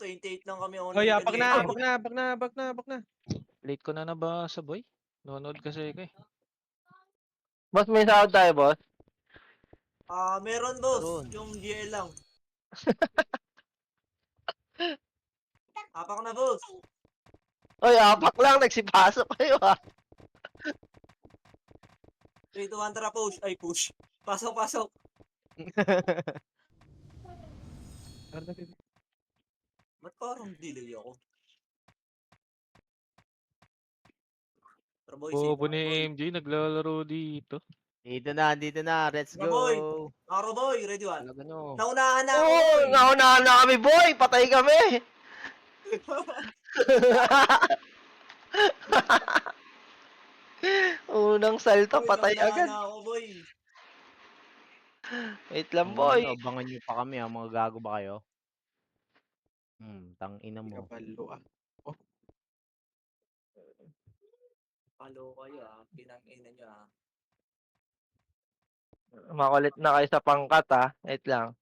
28 lang kami Oh, online yeah, kanina. bak na. Late ko na nabasa, boy. Nanonood kasi ako eh. Boss, may sahod tayo, boss. Meron boss, Meron. yung GL lang. Apak na boss. Oy, apak lang. Nagsipasok kayo, ha. 3 to 1 tara push. Ay push. Pasok, pasok. Ba't parang delay ako? Tara boy, Bobo save ni boy. MJ, naglalaro dito. Dito na. Let's Tara go. boy. Macro boy, ready one. Talaga nyo. Naunahan na ako Oo, boy. naunahan na kami, boy. Patay kami. Unang salto, Boy, patay naunahan agad. na ako boy. Wait lang, Ang boy. ina, abangan nyo pa kami ha. Mga gago ba kayo? Tang ina mo. Kapalo ah. Palo kayo pinang-ina nyo Makulit na kayo sa pangkat, ha. Wait lang.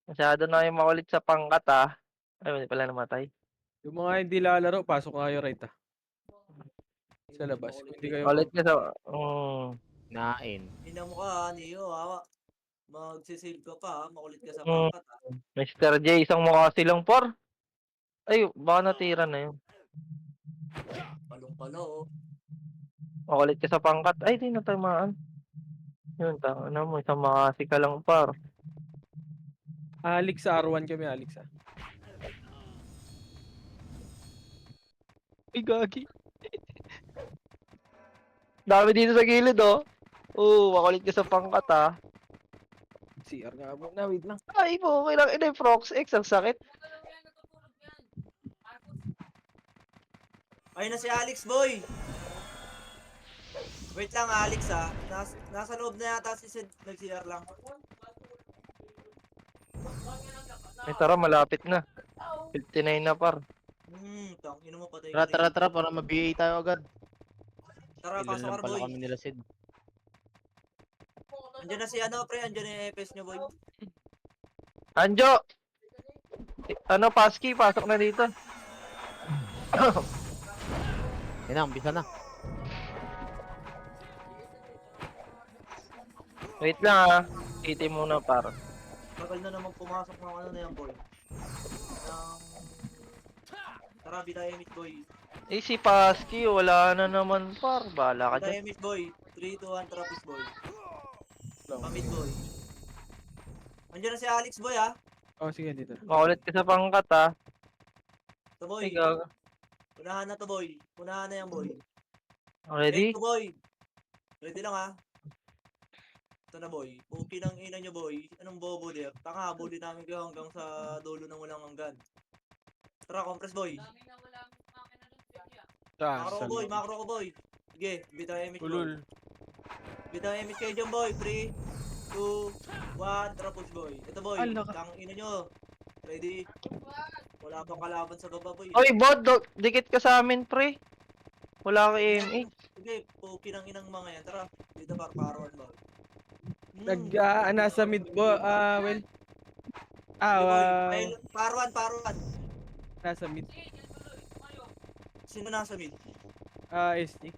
Masyado na kayo makulit sa pangkat, ha. Ay, hindi pala namatay. Yung mga hindi lalaro, pasok na kayo right ah. Sa labas. Kung hindi kayo Makulit ka sa... Nain. Ina mo ka, Neo Magsisave ka pa makulit ka sa Mm, pangkat Mr. J, isang mukha silang por. Ay, baka natira na yun. Palong-palo Makulit ka sa pangkat. Ay, di natamaan. Yun, ano mo, isang makasi ka lang, par. Alex sa R1 kami, Alex ah. Ay, gagi. Dami dito sa gilid, oh. Oo, makulit ka sa pangkat, ah. CR nga muna, wait lang. Ay, po, okay lang. Ina, Prox X, ang sakit. Ayun na si Alex boy. Wait lang Alex nasa loob na yata si Sid. Nag-CR lang. Ay, tara, malapit na. 59 na, par. Tangina mo patay ka Tara, rin. para ma-BA tayo agad. Tara, Ilan pasok lang ka pala boy. kami nila, Sid. Andiyan na si pre, andiyan na yung EPS nyo boy. Anjo! Ano, Pasky, pasok na dito. Yan na, umpisa na. Wait lang, ah. Hiti muna, par. Tagal na naman pumasok ng ano na yan boy. Ng... Tara, bitay mid boy. Eh, si Pasky, wala na naman, par. Bahala ka Bitay dyan. mid boy. 3, 2, 1, tara push boy. Pamid boy. Andiyan na si Alex boy Oh, sige, dito. Makulit ka sa pangkat, ah. Ito boy. Ay, gago. Unahan na to boy. Unahan na yan boy. Ready? Ito boy. Ready lang Ito na boy. Puki ng ina nyo boy. Anong bobo there? Tanga, bully namin kayo hanggang sa dulo ng walang hanggan. Tara, compress boy. Macro ko boy, macro ko boy. Sige, bitaw image boy. Ulul. Bitaw image kayo dyan boy. 3, 2, 1, tara push boy. Ito boy, Ala ka. tang ina nyo. Ready? Wala pang kalaban sa baba boy. Oy, bot, dikit ka sa amin, pre. Wala ka M8. Sige, puki ng inang mga yan. Tara, dito parawan boy. Nasa mid bo, well. Sige boy, Wow. parawan. Nasa mid. Sino nasa mid? SG.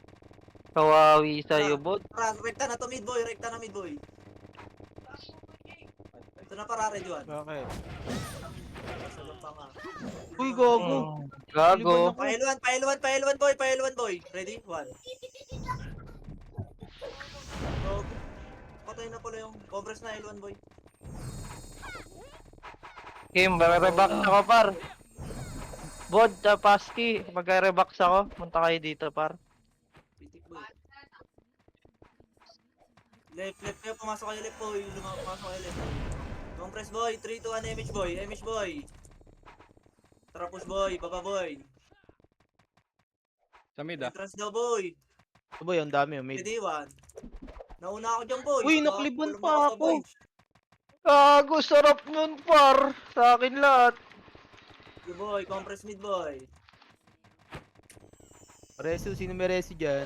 Kawawi sa'yo, bot. Tara, rekta na to mid boy, rekta na mid boy. Ito na para ready one. Okay. Sagot pa nga. Uy, gago. Gago. Paeluan boy. Ready? 1. So, patay na pala yung compress na L1 boy. Kim, mag-rebox ako, par. Bod, Pasky, mag-rebox ako. Punta kayo dito, par. Pitik boy. Left kayo, pumasok kayo left boy. Pumasok kayo left. Compress boy, 3, 2, 1, MH boy. MH boy. Tara push boy, baba boy. Sa mid Entrance daw boy. Ito boy, ang dami. Mid. Ready? 1. Nauna ako dyan boy. Uy, nakliban Walang pa bakas sa ako. bench. Gago, sarap nun, par. Sa akin lahat. Sige boy, compress mid boy. Resu, sino may resu dyan?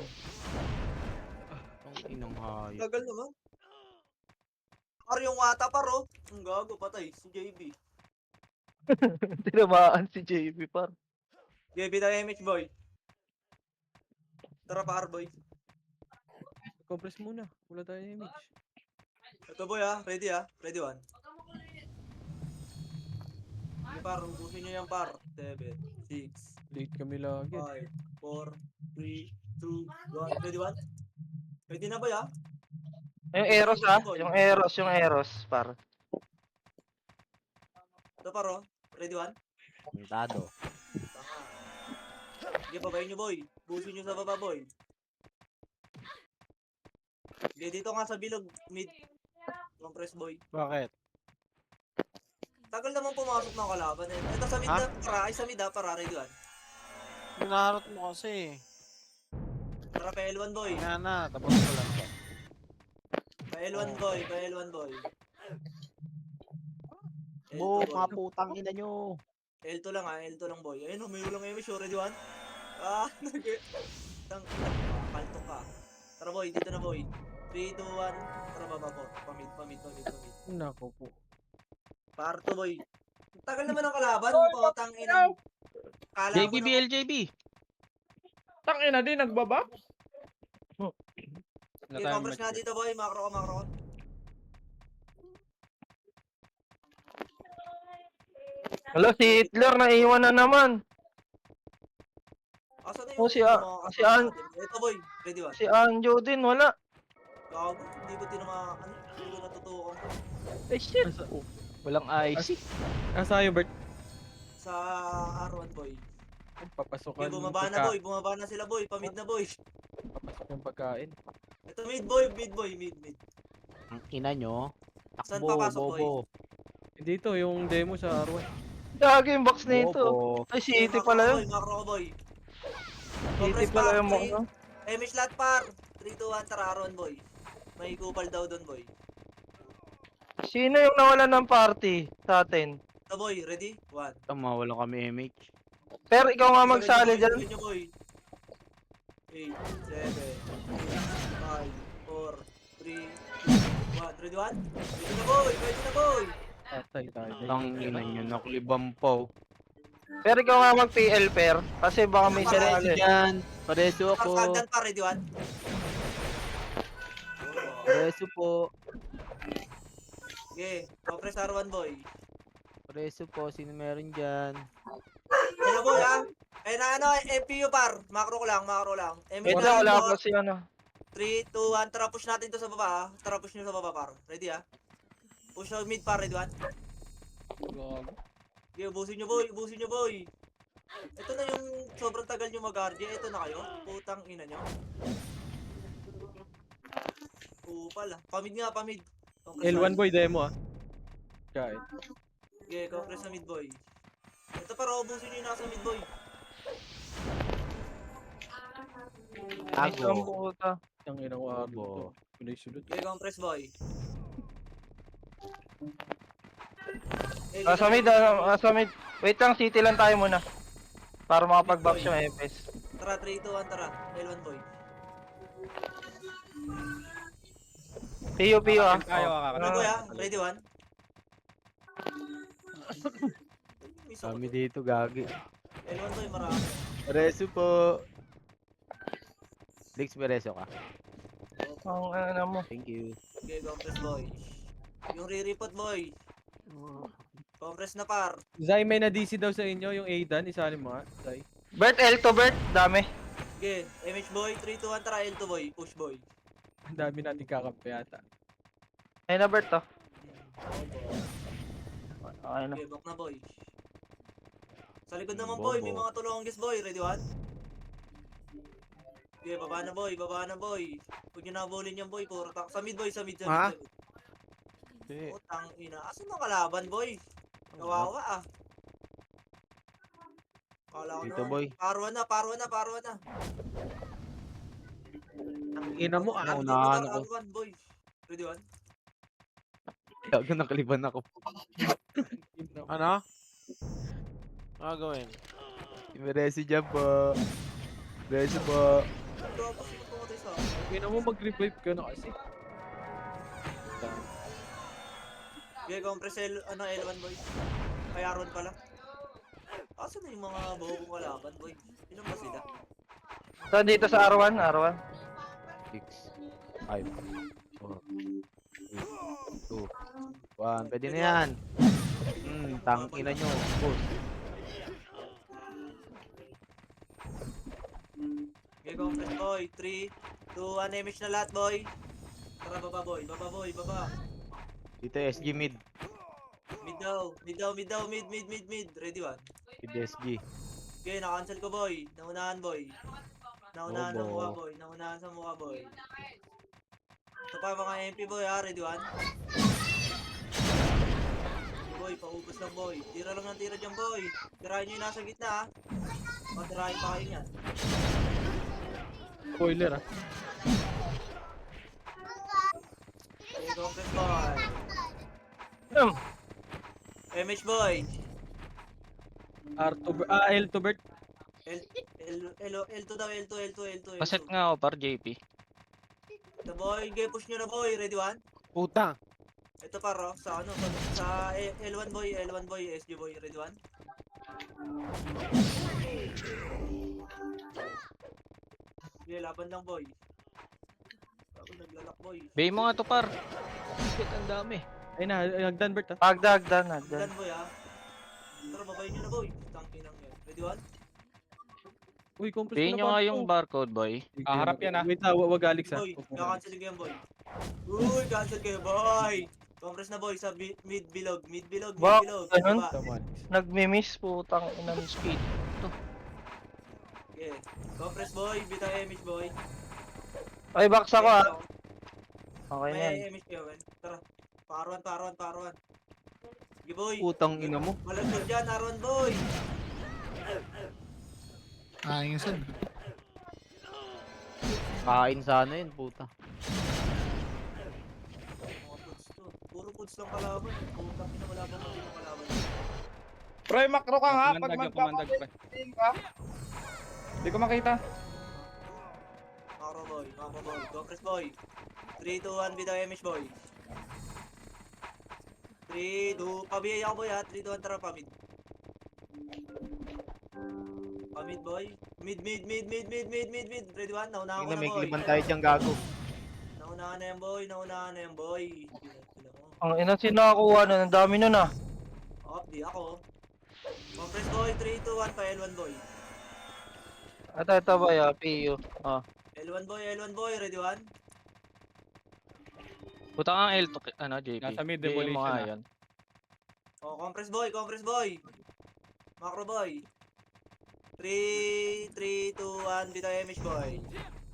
Ang inang hayop. Tagal naman. Par yung wata par oh. Ang gago, patay. Si JB. Tinamaan si JB par. JB tayo MH boy. Tara par boy. Compress muna. Wala tayo image. Ito boy ah. Ready ah. Ready one. Okay, par, ubusin nyo yan par. 7, 6, Late kami lagi. 5, 4, 3, 2, 1. Ready one? Ready na boy ah. Yung Eros ah. Yung Eros par. Ito par oh. Ready one? Kontado. Tanga. Sige, babayin nyo boy. Busin nyo sa baba boy. Sige, dito nga sa bilog. Mid. Compress boy. Bakit? Tagal naman pumasok ng kalaban eh. Ito sa mid Ha? na para. Ay sa mid ah. Para ready one. Pinaharot mo kasi. Tara pa L1 boy. Kaya na, tapos ko lang to. Pa L1 boy. Pa L1 boy. Bo, L2 mga boy. putang ina nyo. L2 lang ah. L2 lang boy. Ayun oh. May ulang MH. Ready one? Ah. Tang kalto ka. Tara boy. Dito na boy. 3, 2, 1. Tara baba po. Pamid. Nako po. Parto boy. Tagal naman ang kalaban. Potang ina. Kala ko JB, na- BLJB. Tangina din, nagbaba? Wala Okay, tayong compress nga match. dito boy. Macro ka. Hello, si Hitler naiwan na naman. Asan na Oh, yung si mga si An- natin? Ito boy. Ready one. Si Anjo din wala. Gago. Hindi ko tinamaan. Hindi ko natutukan. Eh shit. Walang IC. Asa yung Bert? Sa R1 boy. Papasukan Okay, bumaba na boy. Bumaba na sila boy. Pamid na boy. Papasok yung pagkain. Ito mid boy. Mid. Ang ina nyo. Saan Takbo, papasok, boy? bobo. Dito, yung demo sa R1. Gagi yung box na ito. Bobo. Ay, Okay, City pala yun. Macro ka boy. City Compress pala pa, yung box. three. no? MH lat par. 3, 2, 1. Tara R1 boy. May kupal daw doon boy. Sino yung nawalan ng party sa atin? Ito boy. Ready? 1. Tama, wala kami MH. Pero ikaw nga magsali dyan. Ready nyo boy. 8, 7, 5, 4, 3, 1. Ready 1? Ready na boy. Ready na boy. Tatay tayo. Ang ina nyo, nakulibampaw. Pero ikaw nga mag-PL pair. Kasi baka may Para sali. Dyan, pareso Tapos ako. hagdan pa. Ready 1? Pareso po. Okay. Compress R1 boy. Pareso po, sino meron dyan? Ano boy ah? Eh na ano, FPU par. Macro ko lang. Wait lang, wala pa si ano. 3, 2, 1. Tara push natin to sa baba ah. Tara push nyo sa baba par. Ready ah? Push sa mid par. Ready 1? Okay, ubusin nyo boy. Ito na yung sobrang tagal nyo mag-RJ. Ito na kayo. Putang ina nyo. Upal ah. Pamid. Compress L1 boy, demo ah. Kain. Okay, compress sa mid boy. Ito para ubusin nyo yung nasa mid boy. Ang Ago. puta. Ang inang wabo. Bobo. Kulay sulot. Okay, compress boy. Okay, Sa mid, sa mid. Wait lang, City lang tayo muna. Para makapag-box yung FS. Tara, 3, 2, 1, tara. L1 boy. PU ah. Tayo Ano boy ah? Ready 1? Kami dito, gagi. L1 boy, marami. Pareso po. Lex, pareso ka. Ang ano mo. Thank you. Okay, compress boy. Yung re-repot boy. Compress na par. Zay, may na-DC daw sa inyo, yung Aidan. Isali mo nga, Zay. Bert, L to Bert. Dami. Okay, MH boy, 3, 2, 1, tara L2 boy. Push boy. Ang dami natin kakampi yata. Ayun na Bert to. Okay na. Okay, back na boy. Sa likod naman boy, may mga tulonggis boy. Ready 1? Okay, baba na boy. Huwag nyo nabulin yan boy. Puro tak. Sa mid boy, sa mid. Ha? Putang ina. Asan ang kalaban boy? Kawawa ah. Kala ko Dito, naman. boy. Parwa na. Ang ina mo ah. Unahan ako. R1 boy. Ready 1? Gago, nakaliban ako. Ano? Ano gawin? Pareso dyan po. Pareso po. Gago, sino pumatay sa akin? Ina mo mag-revive ka na kasi. Okay, compress L1 boy. Kaya Aaron pala. Asa na yung mga bobo kalaban boy? Ilan ba sila? So, dito sa R1, R1. 6, 5, 4, 3, 2, 1. Pwede na yan. Tangina nyo. Boss. Okay, compress boy. 3, 2, 1, image na lahat boy. Tara, baba boy. Baba boy, baba. Dito SG mid. Mid daw, mid daw, mid daw, mid, mid, mid, mid. Ready one. Mid SG. Okay, na-cancel ko boy. Naunahan boy. Naunahan sa Bobo. mukha boy. Naunahan sa mukha boy. Ito pa mga MP boy ha. Ready one. Boy, paubos lang boy. Tira lang ng tira dyan boy. Tirahin nyo yung nasa gitna ha. Matirahin pa kayo yan. Spoiler ah. Okay, compress boy. MH boy. L2 Bert. L2 daw, L2, L2, L2, L2. Paset nga ako par JP. Ito boy, game push nyo na boy. Ready one. Puta. Ito paro, sa ano, sa L1 boy, L1 boy, SG boy, ready one. Okay, laban lang boy. Ako naglalak boy. Bay mo nga to par. Shit, ang dami. Ay na, hagdan Bert ah. Hagdan. Dan boy ha. Tara, babayin nyo na boy. Tangkin lang yan. Ready one? Uy, compress Bay ko na nyo nga ba yung ito? barcode boy. Harap yan ah. Wait ah, wag Alex ah. Boy, kakancel ko yan boy. Uy, cancel kayo boy. Compress na boy sa mid bilog, mid bilog, mid Bak, bilog. ganun? Baba. Tama. Nagmi-miss putang ina ng speed. Okay. Compress boy, bitang image boy. Ay, box ako ah. Okay na yan. May image kayo, man. Tara. Paruan. Sige boy. Putang ina mo. Malagod dyan, Aron boy. Ayusin. Kain sana yun, puta. Mga puds to. Puro puds lang kalaban. Putang ina, wala bang matinong kalaban. Pre, makro ka nga pag magpapalit ka. Hindi ko makita. Macro boy. Compress boy. 3, 2, 1, bitang image boy. 3, 2, pabiyay ako boy ha. 3, 2, 1, tara pamid. Pamid boy. Mid. Ready one, naunahan ko Tingnan, na may boy. kliban tayo dyan, gago. Naunahan na yan boy. Ang ina sinakuha na, ang dami nun ah. Off, di ako. Compress boy, 3, 2, 1 pa L1 boy. Ito ba ya, PU. Ah. L1 boy, ready one. Puta nga ang L2, ano JP. Nasa mid, Bay mo demolition nga ah. yun. Oh, compress boy. Macro boy. 3, 2, 1, bitay image boy.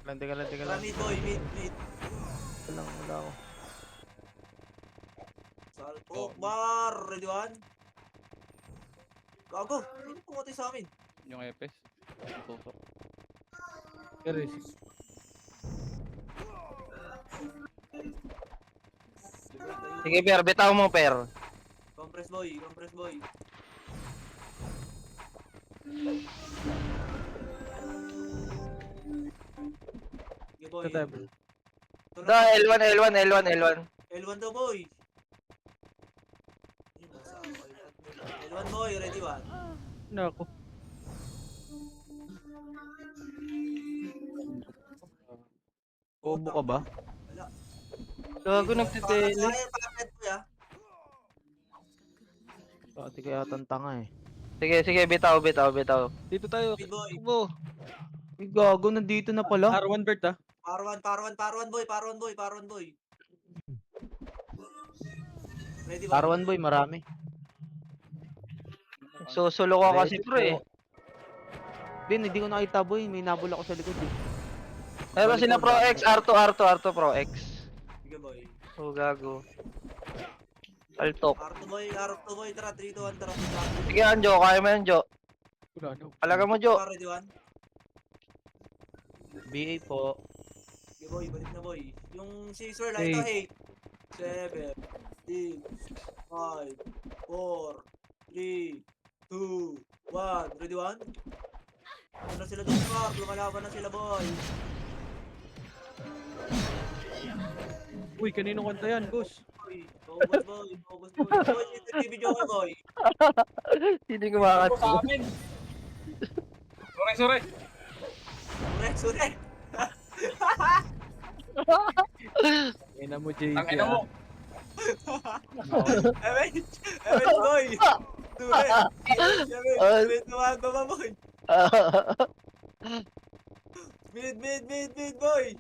Teka lang. Tara mid boy, mid. Wala ako. Salpok bar, ready one. Gago, sino pumatay sa amin? Yung Epes. Tutok. Keris. Sige, Per, bitaw mo, Per. Compress boy. Sige boy. Tatap. Ito na. Da, L1. L1 daw boy. L1 boy, ready one. Nako. Bobo ka ba? Gago nagtitele. Pakapet boy ha. Pati kaya tanga eh. Sige, bitaw. Dito tayo. Mid boy. Tubo. Uy, gago, nandito na pala. R1 Bert ah. Paruan boy. Ready one. R1 boy, marami. Susulo ko kasi pre. Hindi ko nakita boy. May nabula ako sa likod eh. Pero sina Pro X, R2 Pro X. Sige boy. Oh, gago. Altok. R2 boy, tara 3, 2, 1, tara. Sige, Anjo, kaya mo yan, Jo. Wala na. Alaga mo, Jo. Ready one. BA po. Sige boy, balik na boy. Yung scissor lang ito 8, 7, 6, 5, 4, 3, 2, 1. Ready one? Ano na sila doon par? Lumalaban na sila boy. Uy, kanino kanta yan, boss? Boy, Focus boy, focus boy. Boy, yung video ka boy. Hindi kumakat. Sa amin. Sure. Sure, sure. Ina mo, JJ. Tangina mo. Ewen boy. Sure. Ewen naman ba boy? Mid boy.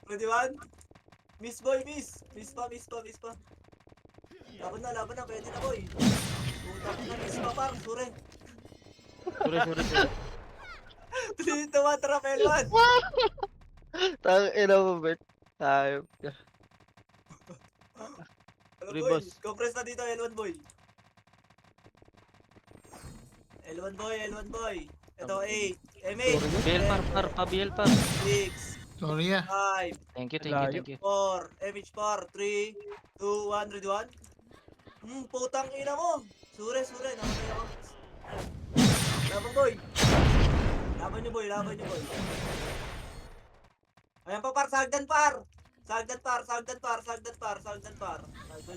Ready one? Miss boy, miss. Miss pa. Laban na, pwede na boy. Putak na miss pa par, sure. Sure. 3, 2, 1, trap L1. Tangina mo, Bert. Hayop ka. Ano Sorry, boy? boss. Compress na dito, L1 boy. L1 boy. Ito, 8. M8. BL par, pa-BL par. 6. Sorry ah. 5. Thank you. 4. MH par. 3, 2, 1. Ready 1? Putang ina mo. Sure. Namatay ako. Laban boy. Laban nyo boy. Ayan pa par. Sagdan par. Sagdan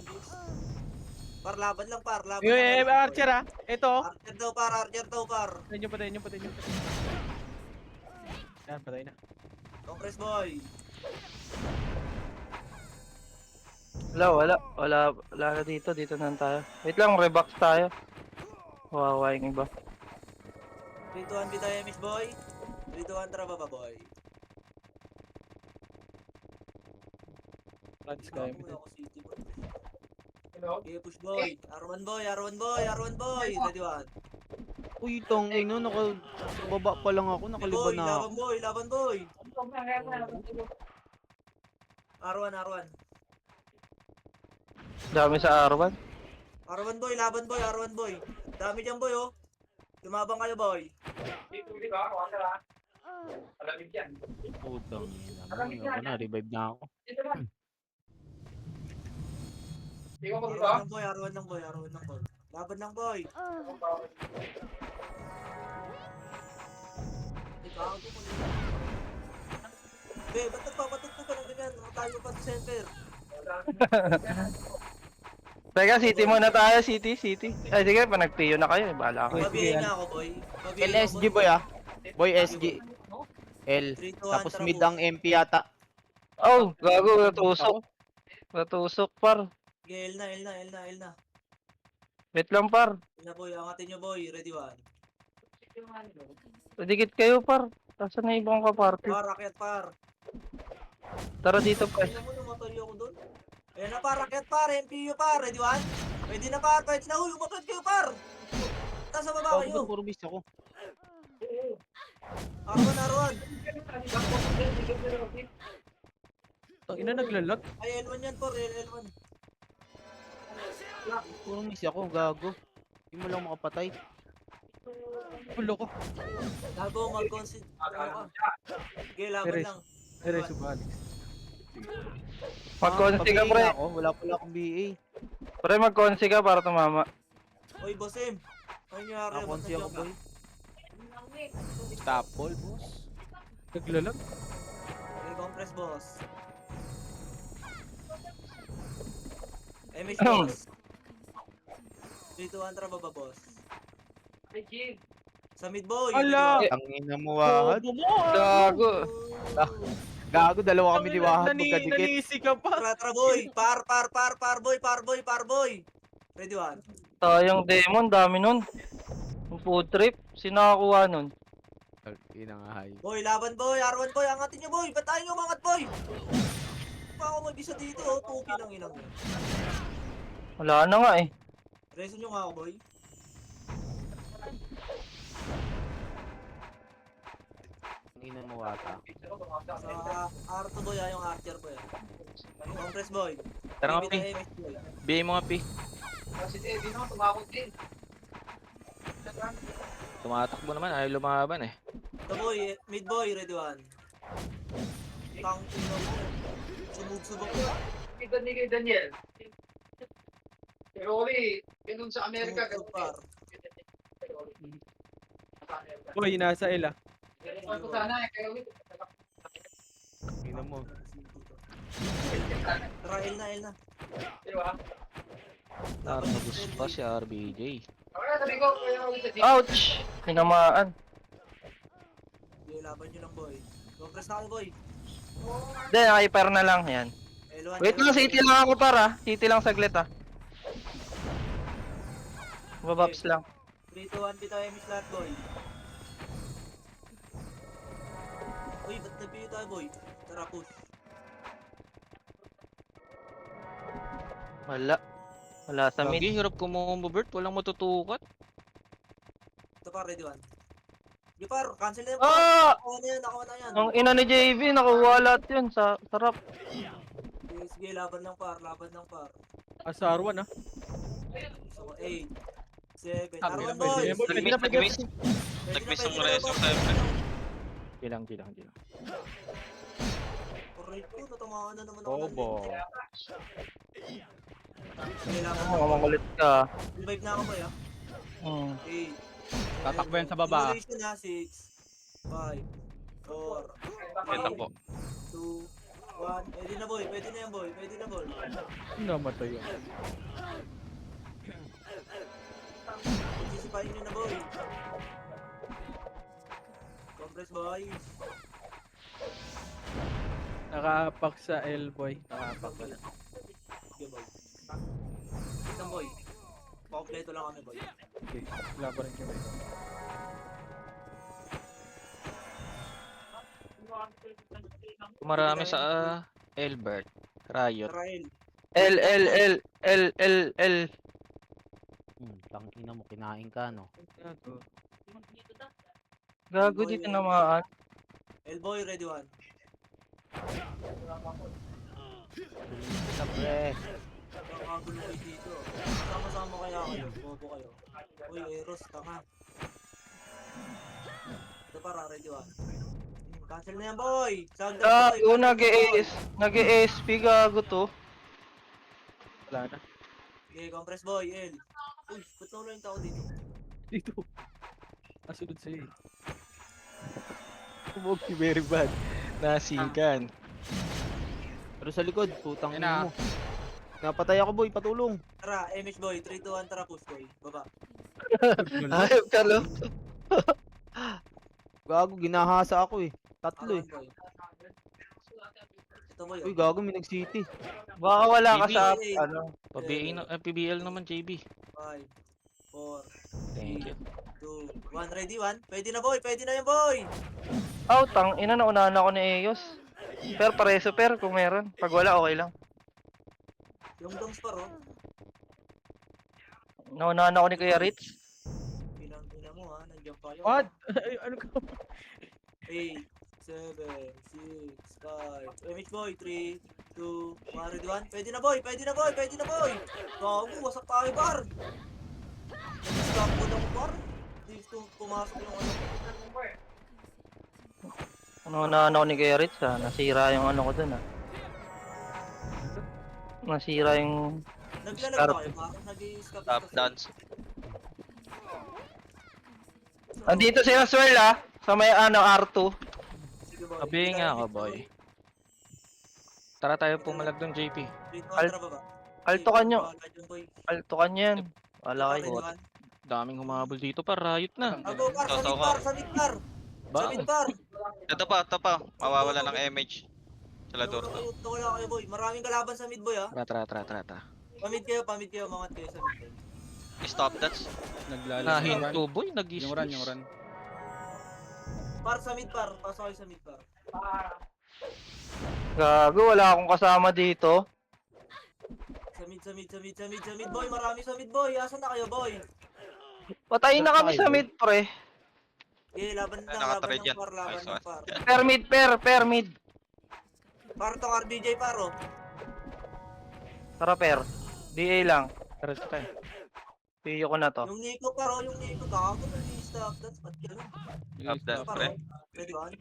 Jigs. Par, laban lang par. Yung Archer ah. Ito. Archer daw par. Patayin nyo. Yan, patay na. Compress boy. Wala na dito na tayo. Wait lang, rebox tayo. Kawawa yung iba. 3, 2, 1 bitaw MH boy. 3, 2, 1 traba boy. Front sky. Ako city boy. Okay, push boy. R1 boy. Ready 1. Uy, tong ino, nakababa pa lang ako, nakaliban na ako. Laban boy. R1. Dami sa R1. R1 boy, laban boy. Dami dyan boy oh. Lumabang kayo boy. Putang ina mo. Ako na, revive na ako. R1 lang boy. Laban lang boy. Ikaw ako mo. Ba't nagpapatot ko pa ng ganyan? Tayo pa sa center. Teka, city muna tayo, city. Ay, sige, pa nag-PO na kayo, bahala ka. Pabihin na ako boy. LSG boy ah. Boy SG. L. 3, 2, 1 Tapos mid ang MP yata. Oh, gago, natusok, par. L na. Wait lang, par. Na boy, angatin nyo boy. Ready 1. Dikit kayo, par. Saan na ibang kaparty? Rakyat par. Tara dito, par. Tingnan mo, namatay ako doon. Ayan na par, rakyat par. MPU par. Ready 1? Pwede na par. Uy, umakyat kayo par. Nasa baba kayo. Puro miss ako. R1. Ina naglalag. Ay, L1 yan por. L1. Puro miss ako, gago. Hindi mo lang makapatay. Pulo ko. Gago, mag-consider. Ano ka? Sige, laban Teres. lang. Ere, subalik. Mag-consi ka, pre. Ako, wala pala akong BA. Pre, mag-consi ka para tumama. Uy, boss M. Ano nangyari? Nakakonsi ako boy. Stop ball, boss. Naglalag. Okay, compress boss. MH boss. 3, 2, 1, traba boss. Sa mid boy. Ala! Ang ina mo wahad. Gago. Gago, dalawa kami ni wahad magkadikit. Nanisi ka pa. Tra boy. Par boy. Ready 1. Sayang demon, dami nun. Yung food trip, sino nakakuha nun? Ina nga hay. Boy, laban boy. R1 boy. Angatin nyo boy. Ba't tayo nyo umangat boy? Pa ako mag-isa dito. Oh. Tuki ng inang yun. Wala na nga eh. Reso nyo nga ako boy. Ang ina mo wata. Sa R2 boy yung Archer boy. Compress boy. Tara nga, Bibitaw Pi. MH boy. BA mo nga, Pi. Tumatakbo naman, ayaw lumaban eh. Ito boy, mid boy, ready 1. Tang ina mo. Sumug-subok ko. Sumug-subok par. Boy, nasa L ah. Ina mo. Tara, L na. Narnabus pa si RBJ. Ouch! Tinamaan. Sige, laban nyo lang, boy. Compress na kayo, boy. Hindi, naka-hyper na lang. Yan. L1, Wait lang, city lang ako para. City lang saglit ah. Babaps lang. 3, 2, 1, bitaw yung lahat, boy. Uy, ba't nagpiyo tayo, boy? Tara, push. Wala. Wala sa mid. Lagi, hirap kumombo, Bert. Walang matutukat. Ito pa, ready one. Di par, cancel na yan. Ah! Nakuha na yan. Ang ina ni JV, nakuha lahat yun. Sarap. Sige, sige, laban ng par, laban ng par. Sa R1 ah. So, 8, 7, Ah, Arwan, pwede, boy! pwede. Nag-miss ang reso sa Gilang. Alright po, natamaan na naman ako. Bobo. Sige, laban Oh, ng makulit ka. revive na ako, boy, ah. Hmm. 8, Tatakbo yan sa baba. Simulation na, 6, 5, 4, Ito po. 2, 1. Pwede na, boy. Pwede na yan, boy. Pwede na, boy. Namatay yun. Sisipain nyo na, boy. Compress, boy. Nakapak sa L-boy. Nakapak pala. Sige, boy. Wait lang, boy. Pakompleto lang kami, boy. Okay. Wala pa rin kami. Marami sa Elbert. Riot. Rael. L. Tangina mo, kinain ka, no? Gago di tinamaan. Elboy, ready one. Sa pre. Nakakagulo kayo dito. Sama-sama kaya kayo. Bobo kayo. Uy, Eros, tanga. Ito para, ready one. Cancel na yan, boy! Sagda, Gago, nag-ESP gago to. Wala na. Okay, compress, boy, L. Uy, ba't nawala yung tao dito? Dito. Nasunod sa'yo eh. Kumog si very bad. Nasigan. Pero sa likod, putang Yan ina na. mo. Napatay ako, boy. Patulong. Tara, MH boy, 3, 2, 1, tara, push, boy. Baba. Ayop ka, lo. Gago, ginahasa ako eh. Tatlo eh. Boy. Ito, boy. Uy, gago, may nag-city. Baka wala ka sa JB. ano. PBL naman, JB. 5, 4, Thank you. 2, 1, ready one. Pwede na, boy. Pwede na yan, boy. Oh, tang ina na unahan ako ni Eos. Per pareso per kung meron. Pag wala okay lang. Yung dongs pa, ro. Naunahan ako ni Kuya Rich. Bilang mo, ha. Nandiyan pa yun. What? Ay, ano ka? 8, 7, 6, 5. MH boy, 3, 2, 1, ready one. Pwede na, boy. Pwede na, boy. Pwede na, boy. Gago, wasak tayo, bar. Stop ko lang, bar. Dito, pumasok yung ano. Naunahan ako ni Kuya Rich ha. Nasira yung ano ko dun ha. Nasira yung... Naglalag ba kayo, ba? Nag-i-scap Top dance. Andito si Oswell ha. Sa may ano, R2. Sige, boy. Sabi nga ako, boy. Tara tayo pumalag doon, JP. Dito, Al- tara baba. Altukan nyo. Bahala dyan, boy. Altukan nyo yan. Wala Ready kayo. one. Daming humabol dito pa, riot na. Ago, par, sa Totoo mid, ka. par, sa mid, par. Sa mid, par. Ito pa. Mawawala ng MH. Sa Lador to. Ito wala kayo, boy. Maraming kalaban sa mid, boy, ha. Tara. Pamid kayo, mangat kayo sa mid, boy. Stop dance. Naglalaro. Nahinto, boy. Yung run. Par, sa mid, par. Pasok kayo sa mid, par. Gago, wala akong kasama dito. Sa mid, boy. Marami sa mid, boy. Asan na kayo, boy? Patayin na kami sa mid pre. Okay, laban ng Nakatrade yan. par, laban Nice ng one. par. Per mid. Par tong RBJ, par, oh. Tara per. DA lang. Tara tayo. Piyo ko na to. Yung Nico, par, oh. Yung Nico, gago. Nag-i-stop. That's ba't ganun? Top dance, Par, pre. oh. Ready one.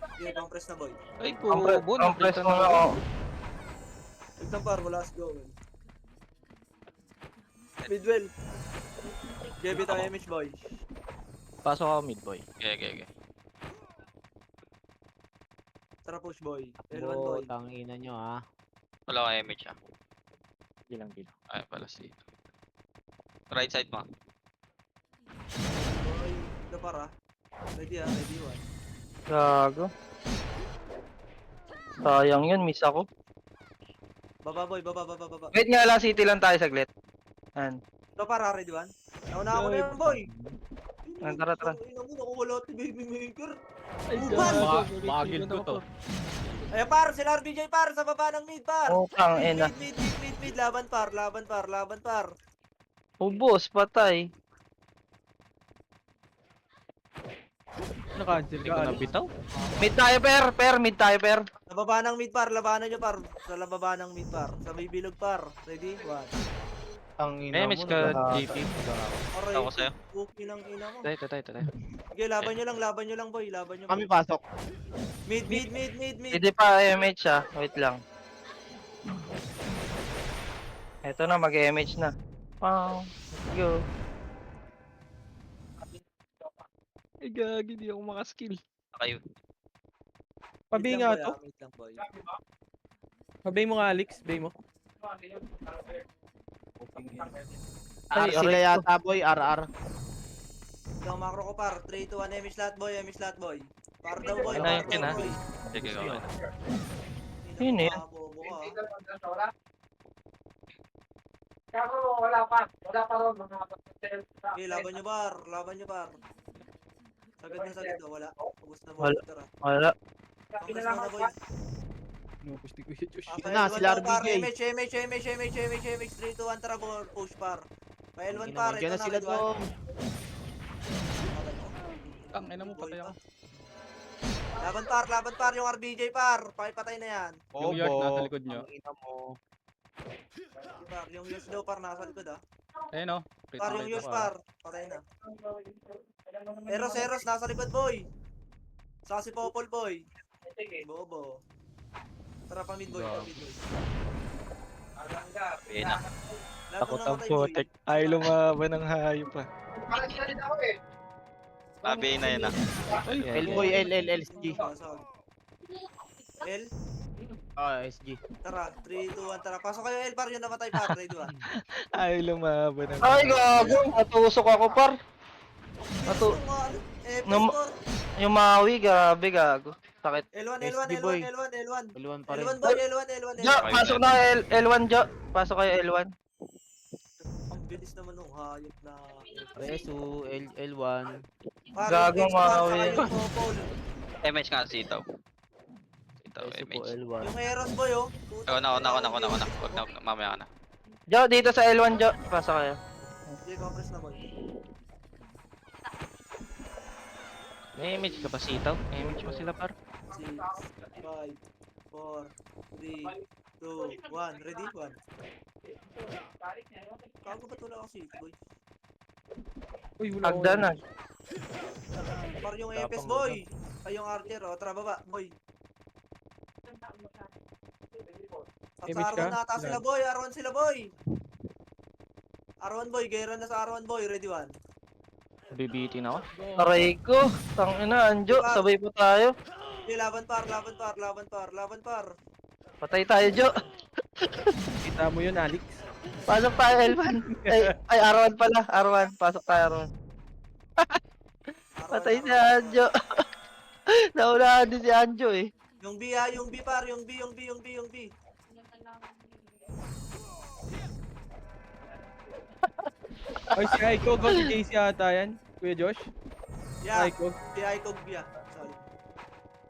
Okay, compress na, boy. Ay, Compress po, compress mo na ako. Wait lang, par. Wala, let's go. Midwell. GB tayo, MH, boy. Pasok ako mid, boy. Okay. Tara push boy. L1 boy. Abo, tangina nyo ah. Wala akong MH ah. Bilang. Ay, pala si right side mo. Boy. Ito para. Ready ah, ready one. Gago. Sayang yun, miss ako. Baba boy, baba, baba, baba. Wait nga lang, city lang tayo saglit. Yan. Ito para, ready one. Nauna ako na yan boy. Tara, tara. Ina mo, nakuwala si baby maker. Ay, Uban! Bagil ko to. Ayan par, sila RBJ par, sa baba ng mid par. Utang Mid, ina. mid, laban par, laban par, laban par. Ubos, patay. Na-cancel Hindi ka. ko Alex. nabitaw. Mid tayo, mid tayo, Sa baba ng mid par, labanan nyo par. Sa baba ng mid par, sa may bilog par. Ready? One. Tangina MH mo. ka, naghahatag. JP. Aray, Ako sa'yo. cookie ng ina mo. Tayo. Sige, laban nyo lang boy, laban nyo. Kami boy. pasok. Mid. Hindi pa MH ah. Wait lang. Eto na, mag-MH na. Wow. Go. Ay, gagi, di ako makaskill. Kayo. Pabay Mid nga lang, boy, to. ah, mid lang boy. Pabay mo nga Alex. Bay mo. R sila yata boy, RR. Isang macro ko par, 3, 2, 1, MH lahat boy. Par daw boy, Ano par yun, daw ah? boy. Sige, go. Yun eh. Bobo ka. Okay, laban nyo par. Sagad na sagad daw, wala. Ubus na boy, Wala. tara. Wala. Congress muna boy. Inupos ni Kuya Josh. Ah, Ito na, L1 sila daw, par. RBJ. MH, 3, 2, 1, tara boy, push par. Pa L1 par, ito Diyan na na, sila red one. doon. Ang ina mo, patay ako. Laban par, yung RBJ par. Pakipatay na yan. Yung yard nasa likod nyo. Tangina mo. Par, yung Yus daw par, nasa likod ah. Ayun o. Par, yung Yus par. Patay na. Eros, nasa likod boy. Saka si Popol boy. Bobo. Tara pa mid boy, pa mid boy. Ayun na. Lahat Takot ng ang namatay, boy. potek. Ay, lumaban ng hayop pa. Sabi na yun ah. L boy, L, SG. Basag. L, Ah, SG. tara, 3, 2, 1, tara. Pasok kayo L par, yung namatay par, ready one. Ay, lumaban ng Ay, gago. Natusok ako, par. Yung mga, Num- Pestor. Yung Maui, grabe, gago. Sakit. L1, SG boy. L1. L1 pa rin. L1 boy, L1. Jo, pasok na L1, Jo. Pasok kayo L1. Ang bilis naman nung hayop na. Resu, L1. Par, Gago, yung X par, Maui. saka yung Popol. MH ka, sitaw. Sitaw, Resu po, MH. L1. Yung Eros boy oh. Ako na. Huwag na, mamaya ka na. Jo, dito sa L1, Jo. Pasok kayo. Sige, compress na boy. May image ka ba, sitaw? May image mo sila, par? 6, 5, 4, 3, 2, 1. Ready? 1. Kago ba't wala kasi boy? Uy, wala Agda na. Par yung Tapang EPS boy. Ay yung Archer oh. Tara baba boy. At Image sa R1 ka? na ata Ilan? sila boy. R1 sila boy. R1 boy. Gera na sa R1 boy. Ready 1. Bibitin ako. Aray ko. Tangina, Anjo. Sabay po tayo. Okay, laban par. Patay tayo, Jo. Kita mo yun, Alex. Pasok tayo L1. Ay, R1 pala. R1. Pasok tayo R1. Patay si Anjo. Naunahan din si Anjo eh. Yung B ha. Yung B par. Yung B. Ay, si Aiko. Si JC ata yan. Kuya Josh. Yeah. Aiko. Si Icog B ha. Sorry.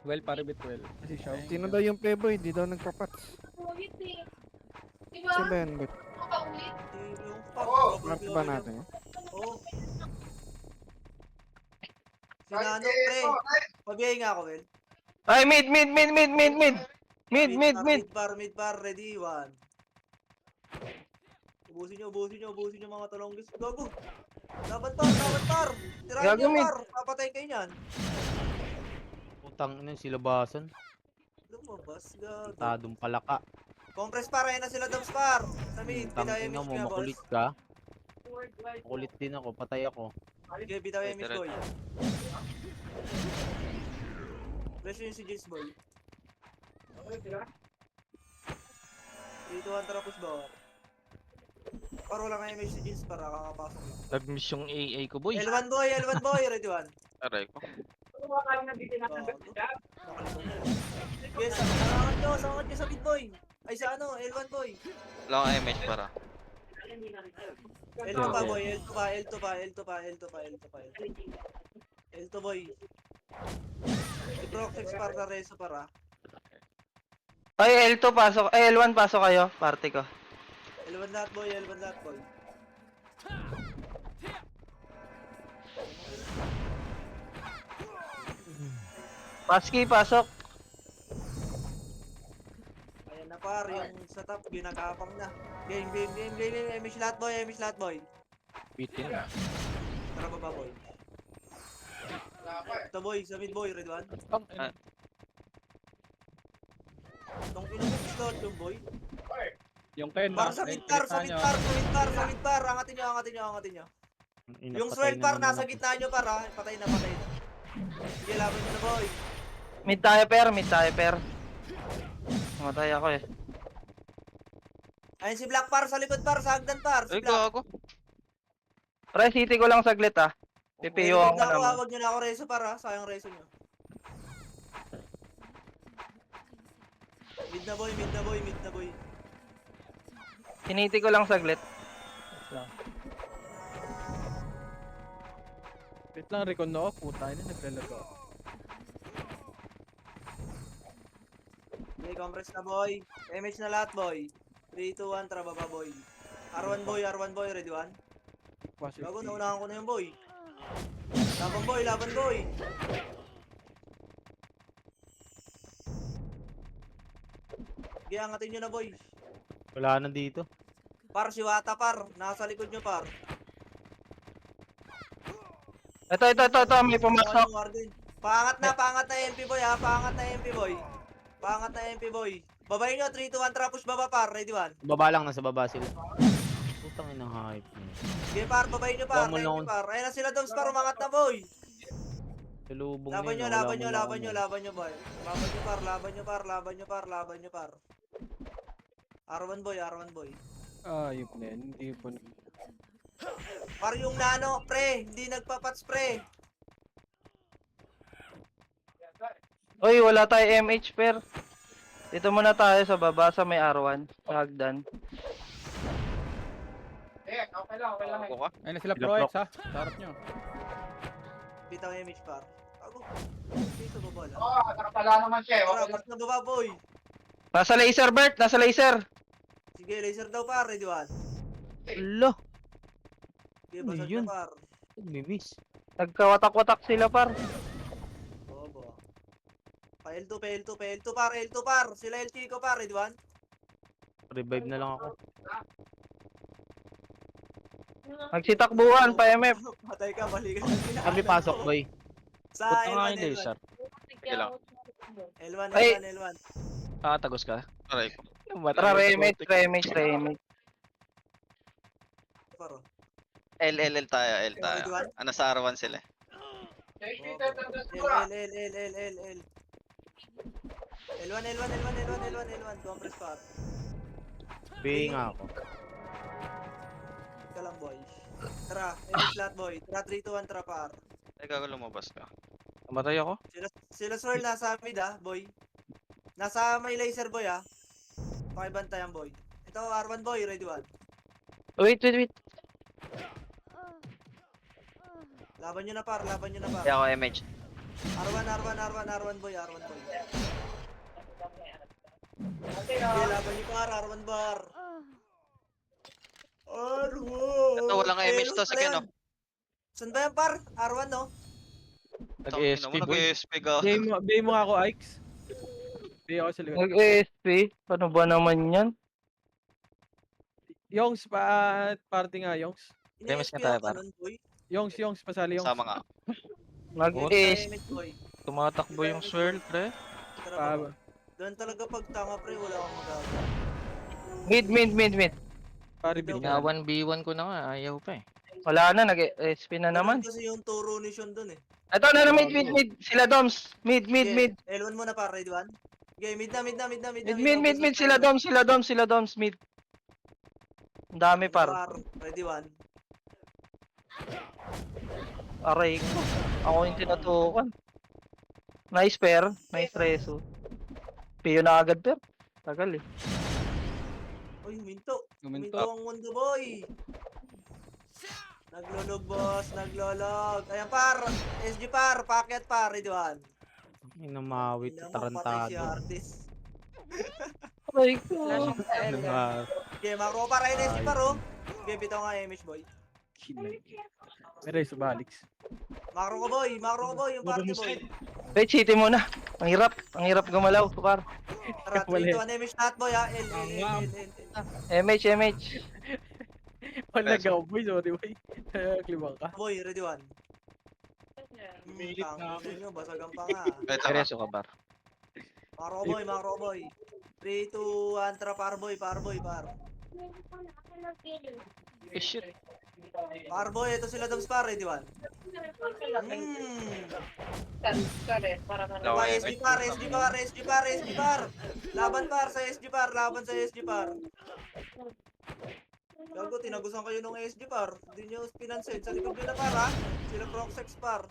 Well, paribit well. Kasi siya. Sino daw yung playboy? Di daw nagpapats. Sino yan? Ba't Yung par. map ba natin? Oo. Sinanong pre. Pabiyay nga ako well. Ay, mid. Mid. Mid bar, ready, 1. Ubusin nyo mga talonggis. Gago. Laban par. Tirahin Gago, nyo mid. par. Papatay kayo nyan. Utang ina, silabasan. Lumabas, gago. Tadong palaka. Compress par, ayun na sila dams par. Sa mid, Utang bitaw ina MH mo, nga boss. makulit ka. Makulit din ako, patay ako. Sige, bitaw MH Tara. boy. Pressure yung si Jace boy. 3, 2, 1, tara push ba? Para wala kang MH si Jeans para kakapasok lang. Nag-miss yung AA ko, boy. L1 boy, ready 1. Aray ko. Yes, sangat nyo sa mid boy. Ay sa ano, L1 boy. Wala akong MH para. L2 pa boy, L2 pa. L2 boy. I-proc 6 para na reso para. Ay, L2 pasok. Ay, L1 pasok kayo. Party ko. L1 lahat boy. Paski, pasok. Ayan na par, yung sa top, ginagapang na. Game. MH lahat boy. Bitin. Tara baba boy. Ito boy, sa mid boy, red 1. Tang ina. Itong pinag-slot yung boy. Yung Ken. Par sa mid par. Angatin nyo. Yung swirl par, nasa gitna nyo par ha. Patay na. Sige, laban nyo na boy. Mid tayo, per. Matay ako eh. Ayun si Black par, sa likod par, sa hagdan par. Si Ay, Black. gago. Pre, city ko lang saglit ah. PPO ako naman. Huwag nyo na ako reso par ha. Sayang reso nyo. Mid na boy. Siniti ko lang saglit. Wait lang, recon na ako. Puta na, naglalaro. Okay, compress na boy. MH na lahat boy. 3, 2, 1, tara baba boy. R1 boy, ready 1. Bago, naunahan ko na yung boy. Laban boy. Okay, angatin nyo na boy. Wala na dito. Par, si Wata par. Nasa likod nyo par. Ito, may pumasok. Pangat na MP boy ha. Pangat na MP boy. Babay nyo, 3, 2, 1, tara push baba par. Ready 1. Baba lang, nasa baba sila. Putang inang hype. Okay par, babay nyo par. Huwag mo lang- Ayun na sila Doms par, umangat na boy. Salubong Laban nyo nila, boy. wala mo Laban nyo par. R1 boy. Ayop na yan. Hindi po na. Par yung nano, pre. Hindi nagpapats pre. Uy, wala tayo MH, per. Dito muna tayo sa baba, sa may R1. Sa hagdan. Gago ka. Ayun na sila Sila Pro X Prox. ha. Sa harap nyo. Bitang image par. Ako. Dito baba lang. Nakatala naman siya. Tara, pas na baba boy. Nasa laser, Bert. Nasa laser. Sige, laser daw par. Ready 1. Lo, Sige, Ano basag yun? na par. nagmi-miss. Nagkawatak-watak sila, par. Bobo. Pa L2 par. Sila L Chico par. Ready 1. Revive na lang ako. Nagsitakbuhan, pa MF. Patay ka, balikan. Kami pasok, boy. Sa Ba't nga yung L1. laser? Sige lang. L1. Ay. Nakatagos ka? Aray ko. Tara, remake. Paro. L tayo. Ready 1. Nasa R1 sila. L1. Compress par. Pay nga ako. Ika lang boy. Tara, MH lahat boy. Tara, 3, 2, 1, tara par. Ay, gago lumabas ka. Namatay ako? Sila swirl nasa mid ah, boy. Nasa may laser boy ah. Pakibantayan boy. Ito R1 boy, ready 1. Wait. Laban nyo na par. Kaya ako MH. R1 boy. Okay, laban nyo par, R1 bar. R1! Ito, walang MH to. Pala Sige, yun. no? Saan ba yan par? R1 no? Nag-ESP, boy. Nag-ESP ka. Bay mo nga ako, Ikes. Bay ako sa likod. Nag-ASP. Ano ba naman yan? Yongs, party nga, Yongs. Remes Ini-SP nga tayo, ako par. nun, boy. Yongs, pasali Yongs. Sama nga. Nag-ASP. MH boy. Tumatakbo yung swirl, pre. Tara Pa, pa. Doon talaga pag tanga pre, wala akong magagawa. Mid. pare bit Nga 1v1 ko na nga, ayaw pa eh. Wala na, nag-ASP na naman. Ganun kasi yung turo ni Sean doon eh. Ito na, mid. Sila Doms. Mid. L1 muna par, ready 1. Okay, mid na. Mid, sila doms, mid. Ang dami par. Ready one. Aray ko. Ako yung tinatukan. Nice pair. Nice reso. Piyo na agad per. Tagal eh. Uy, minto. Minto Guminto. ang mundo, boy. Naglolog, boss. Naglolog. Ayan, par. SG par. Packet par. Ready one. Inumawit, Tingnan mo, patay si tarantado. Artis. Aray ko. Okay, macro par. Ayun, SG par, oh. Okay, bitaw nga image, boy. Meron sa Balix. Macro ko, boy. Yung party, boy. Wait, city muna. Ang hirap gumalaw, par. Tara, 3 to 1 image lahat, boy, ha. L. MH. Wala ka, boy. Sorry, boy. Klibang ka. Boy, ready one. Umilit na ako. Nyo, basagan pa nga. Wait lang. Seryoso ka, par. Macro ko, boy. 3, 2, 1, tara, par. Eh, shit. Par, boy. Ito sila dams par, ready one. Low SG par. Laban par sa SG par. Gago, tinagusan kayo ng SG par. Hindi nyo pinansin. Sa likod nyo na par, ha? Sila Proxex par.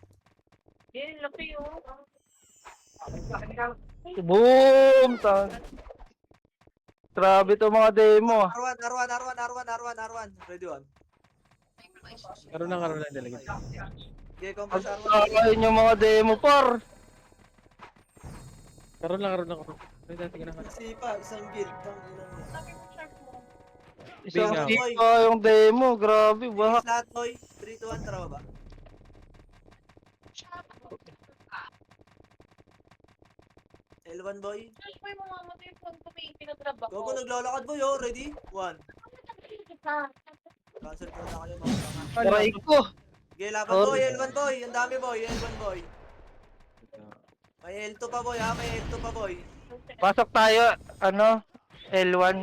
Boom! Grabe to mga demo. R1. Ready one. Karoon na talaga. Okay, compass R1. Pagkakain yung mga demo, par. Karoon na. Ay, dati ka na. Sipa, isang guild. Tang ilang. Isang Bingo. sipa yung demo. Grabe, Bahak. bahak. Lahat, boy. 3, 2, 1, tara ba? L1, boy. Gogo, naglalakad, boy, oh. Ready? 1. Cancel ko na kayo, mga tanga. Aray ko. Okay, laban, boy. L1, boy. Ang dami, boy. L1, boy. May L2 pa, boy, ha? May L2 pa, boy. Pasok tayo, L1.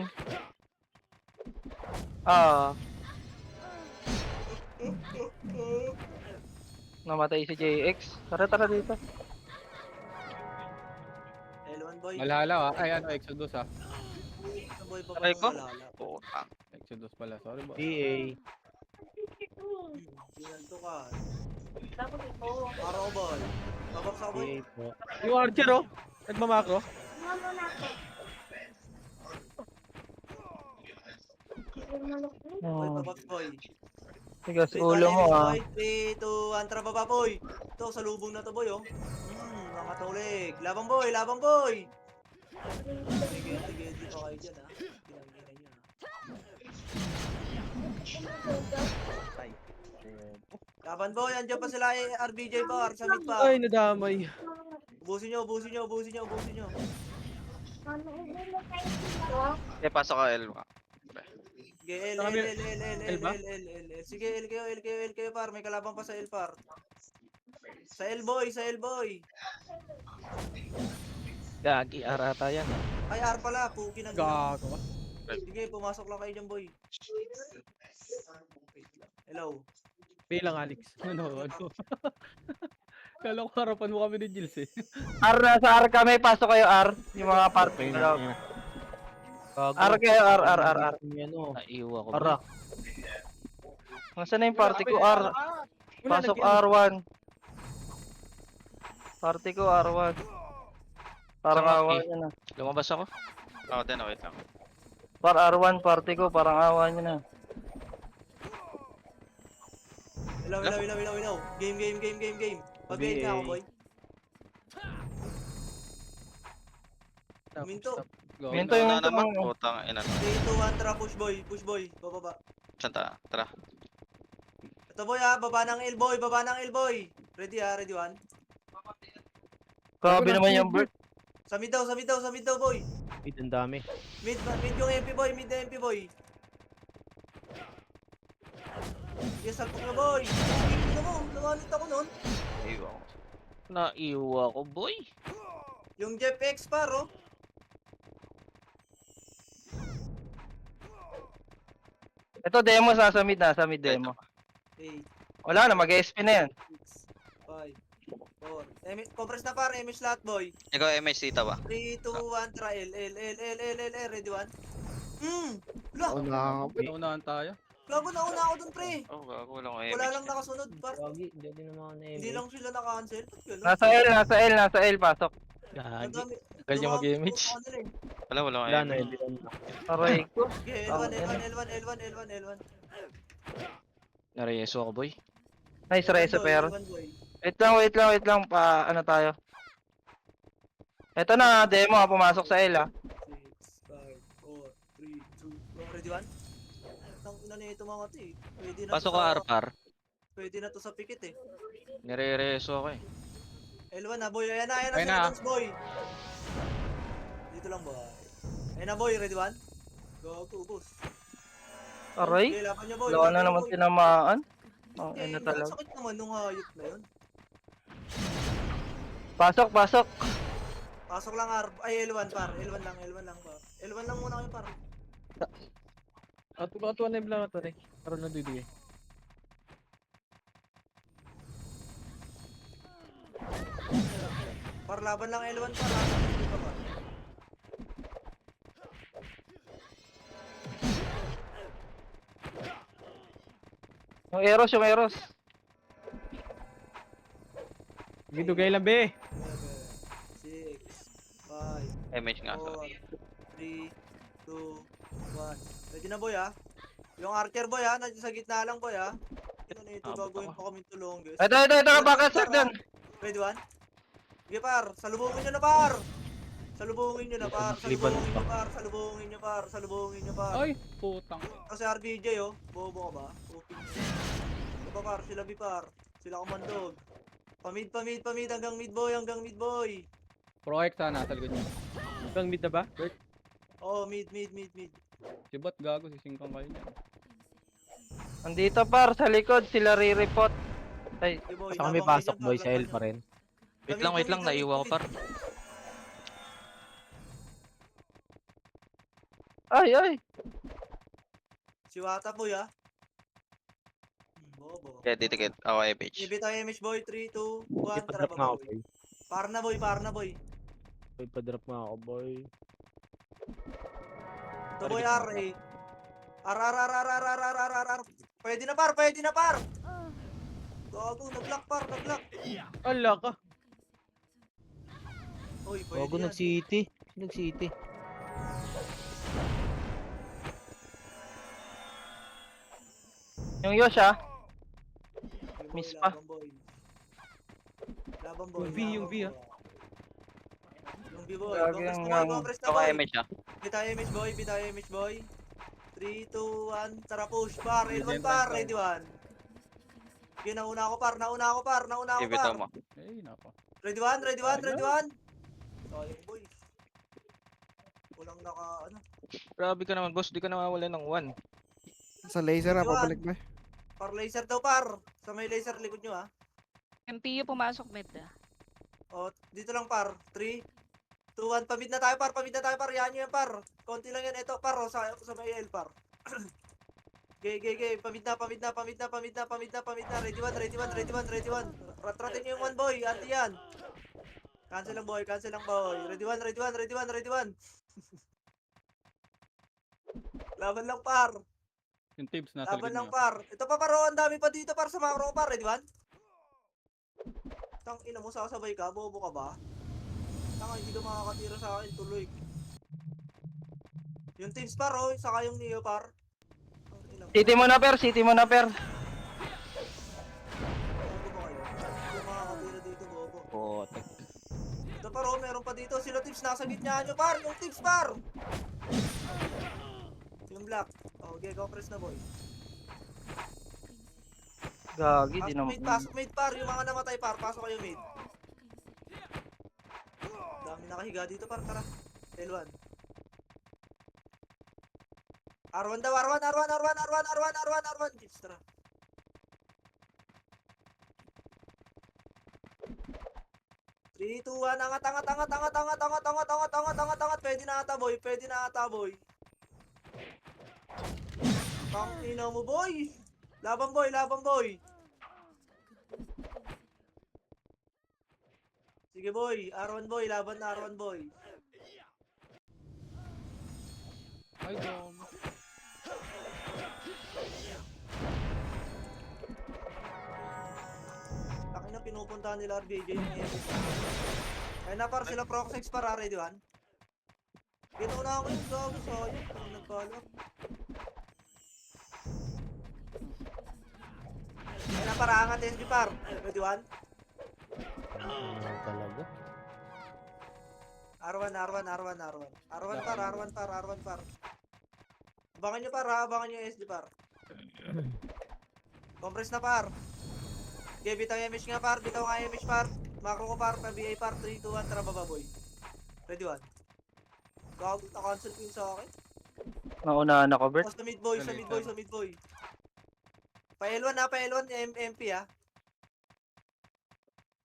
Namatay si JX. Tara dito. L1, boy. Malala ah. Ay ano, Exodus ah. Ano, boy, pa Aray ko. malala. Putang. Exodus pala. Sorry boy. PA. Ginanto ka. Araw, boy. Babaksa, boy. PA po. Yung Archer, oh. Nagmamakro. Boy, babaks, boy. Tigas ulo mo, ah. 3, 2, 1, tara baba, boy. Ito, sa lubong na to, boy, oh. Nakatulig. Labang, boy. Sige, di pa kayo dyan, ha. Pinangginan nyo, ha. Laban, boy. Andiyan pa sila RBJ bar sa mid pa. Ay, nadamay. Ubusin nyo. Eh, pasok ka L. Sige, L. L ba? Sige, L kayo, par. May kalaban pa sa L, par. Sa L, boy. Gagi, arata yan. Ay, R pala. Puki na. Gago. Sige, pumasok lang kayo dyan, boy. Hello. Bilang Alex. Ano. Kala ko harapan mo kami ni Jills eh. R, nasa R kami. Pasok kayo, R. Yung mga part. Gago. R kayo, R. Yan o. Naiwa ko. Arak. Nasaan na yung party ko, R? Pasok R1. Party ko, R1. Parang Saka, awa eh. niya na. Lumabas ako. Ako din, wait lang. Par R1, party ko, parang awa niya na. Hello. Game. Pag-game na ako, boy. Minto. Minto yung Na naman. minto. Putang ina. 3, 2, 1, tara, push, boy. Bababa. Saan ta? Tara. Ito, boy, ha. Baba ng L, boy. Ready, ha. Ready, one. Grabe naman yung bird. Sa mid daw, boy. Wait, ang dami. Mid yung MP, boy. Yes, salpok na, boy. Tingnan mo, nawalit ako nun. Iwa ko. Naiwa ko, boy. Yung Jeff X, paro. Ito demo sa mid demo. 8, Wala na, mag-SP na yan. 6, 5, Compress na par, MH lahat boy. Ikaw MH dito ba? 3, 2, 1, try L, ready 1. Wala, Una ka pa. Naunahan tayo. gago na una ako dun pre. Oh, gago walang Wala MH. lang nakasunod par. Gagi, hindi din naman ako na Hindi lang sila naka-cancel. Ba't ganun? Nasa L, pasok. Gagi. Madami. Tagal niya dumami mag-image. po sa kanila eh. Walang Wala na, MH. hindi na. Aray ko. Okay, L1. Nareyeso ako, boy. Nice reso, pero. L1 boy. Wait lang. Ano tayo? Ito na, demo ha. Pumasok sa L ha. 6, 5, 4, 3, 2, 1. Ready 1? Ang ina na ito mga to eh. Pwede na Pasok to ka, sa, Arpar. pwede na to sa pikit eh. Nire-reyeso ako eh. L1 na boy, ayan na Ayun sila na. dance boy. Dito lang boy. Ayan na boy, ready 1? Go to boss. Aray. Okay, laban niyo boy. Wala na laban niyo, naman boy. tinamaan. Ang Eh, ina ang talaga. sakit naman nung hayop na yun. Pasok. Pasok lang ay L1 par, L1 lang par. L1 lang muna kayo par. At atuan na yung lang ito eh. Para nandibigay. Par laban lang L1 par, laban dito pa par. Yung Eros. Gidugay lang be. 7, 6, 5, MH nga to. 4, 3, 2, 1. Ready na boy ha? Yung archer boy ha, nandiyan sa gitna lang boy ha. Ano na ito, Abot gagawin ako. pa kami tulong guys. Ito. Baka sir dyan. Ready 1? Sige par, salubungin nyo na par! Salubungin nyo na par, salubungin nyo par. Ay, putang. Kasi RBJ oh, bobo ka ba? Uping. Ano ba par, sila bi par, sila kumandog. Pamid hanggang mid boy. Project sana, sa likod niya. Hanggang mid na ba? Bert? Oh, mid. Si Bot gago, sisingkang kayo niyan. Andito par, sa likod. Sila re-report. Ay, Okay, boy, Saka may labang pasok kayo boy dyan, sa L laban pa nyo. rin. Wait lang, naiwan ko, par. ay. Si Wata boy ha. Bobo. Kaya titikit ako MH. Ibig tayo image boy, 3, 2, 1, tara Ipa-drop nga ako boy. boy. Par na boy. Ipa-drop nga ako boy. Ito boy R, eh. R. Pwede na par. Gago, nag-lock par. Ala ka. Uy, pwede Bago yan. nag-city. Yung Yosh ha. Sige, boy, Miss pa. Laban boy. Yung V, ah. Yung V boy. Gagi Compress ang na boy, compress na Ito ka boy. MH ah. Bitayo image boy. 3, 2, 1, tara push par. L1 Legend par, rank ready 1. Sige, nauna ako par. Ibitaw mo. Ay, nako. Ready 1. Sayang boy. Walang ano. Grabe ka naman, boss. Di ka nawawala ng 1. Sa laser ha, Diwan. pabalik ba? Par laser daw par. Sa may laser likod nyo ha. MPU pumasok mid ah. O, dito lang par. 3, 2, 1. Pamid na tayo par. Yan nyo yan par. Konti lang yan. Ito par. O, sa may L par. Gay. Pamid na. Ready 1. Ratratin nyo yung 1 boy. Anti yan. Cancel lang boy. Ready 1. Laban lang par. Yung tips nasa likod Laban lang niyo. par. Ito pa paro, ang dami pa dito par sa macro par. Ready 1? Tang ina mo, sasabay ka, bobo ka ba? Tanga, hindi ka makakatira sa akin, tuloy. Yung teams par oh, saka yung Neo par. Tang ina mo, City mo na per. bobo ba kayo? Hindi ka makakatira dito, bobo. Putek. Ito par oh, meron pa dito. Sila teams nasa gitna nyo par. Yung teams par. Yung black. Oh, okay, go press na boy. Gagi, di naman. Pasok mid par, yung mga namatay par, pasok kayo mid. Dami nakahiga dito par, tara. L1. R1 daw, R1. Kids, tara. Three, 2, 1, angat. Pwede na ata boy. Tang ina mo boy. Laban boy. Sige boy, R1 boy, laban na R1 boy. Ay, dom. Laki na pinupuntahan nila RBJ yung EMS. Kaya na par sila Proxex para ready one. Ginuna ako yung gago sa yun. Kung nagbalak. Kaya na para angat SG par. Ready one. Talaga. R1 par. Abangan nyo par ha, abangan nyo yung SG par. Compress na par. Okay, bitaw yung image nga par, bitaw nga yung image par. Macro ko par, PBA par, 3, 2, 1, tara baba boy. Ready one. Gago, na-cancel ko yun sa akin. Naunahan ako, Bert. Oh, sa mid boy. Pa L1 ha, pa L1, MP ha.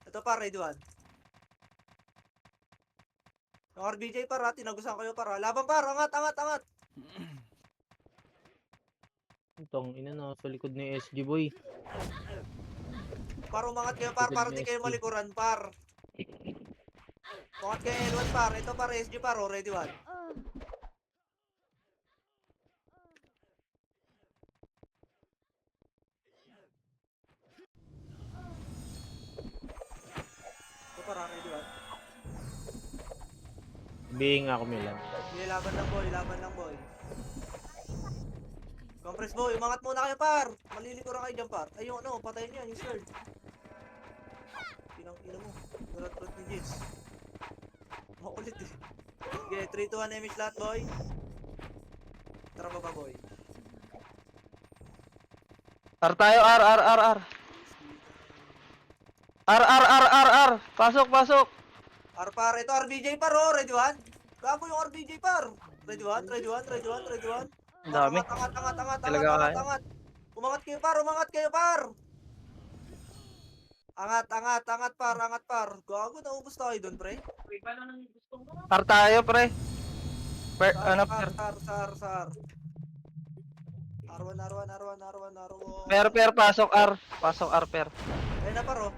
Ito par, ready one. Yung RBJ par ha, tinagusan kayo par ha. Laban par, angat. Itong ina na sa likod ni SG boy. Par, umangat kayo par, para di kayo malikuran par. Umangat kayo L1 par, ito par, SG par, oh, ready one. Ito par, ready one. Being ako Milan. Sige, laban lang boy. Compress boy, umangat muna kayo par. Malilikuran kayo dyan par. Ayun ano, patayin nyo, yung third. Pinang ina mo, narat-rat ni Jits. Makulit eh. Sige, 3 to 1 image lahat boy. Tara baba boy. R tayo, R. R. Pasok. R par, ito RBJ par oh, ready one. Gago yung RBJ par. Ready one. Ang dami. Angat. Umangat kayo par. Angat par. Gago, naubos tayo doon pre. R tayo, pre. Ano, Sar. R1. Per, pasok R. Pasok R, per. Ayun na par oh.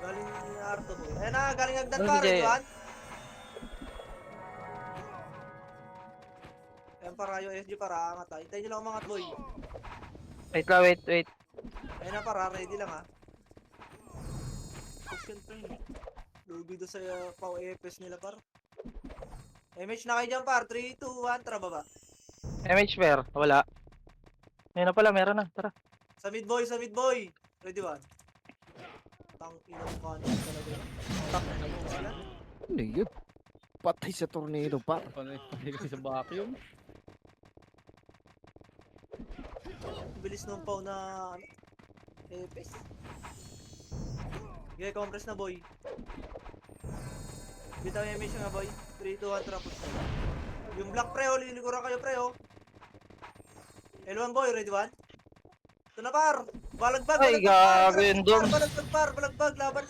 Galing Arto boy. Ayun na, galing Agdan Ano, par, DJ? ready one. Ayun para yung SG para angat ha. Hintayin nyo lang umangat boy. Wait. Ayun na para, ready lang ha. Question train. Lugi doon sa pau EPS nila par. MH na kayo dyan par, 3, 2, 1, tara baba. MH, per. Wala. Ayun na pala, meron na. Tara. Sa mid boy. Ready one. Tang ina mo kanina talaga yun. Sila. Ano yun? Patay sa tornado par. Panay kasi sa vacuum. Bilis nung pau na ano, EPS. Okay, compress na boy. Bitaw yung MH nga boy. 3, 2, 1, trapos na. Yung black pre oh, liliguran kayo pre oh. L1 boy, ready one? Ito na par! Balagbag! Ay, gago yun dun. Balagbag! Laban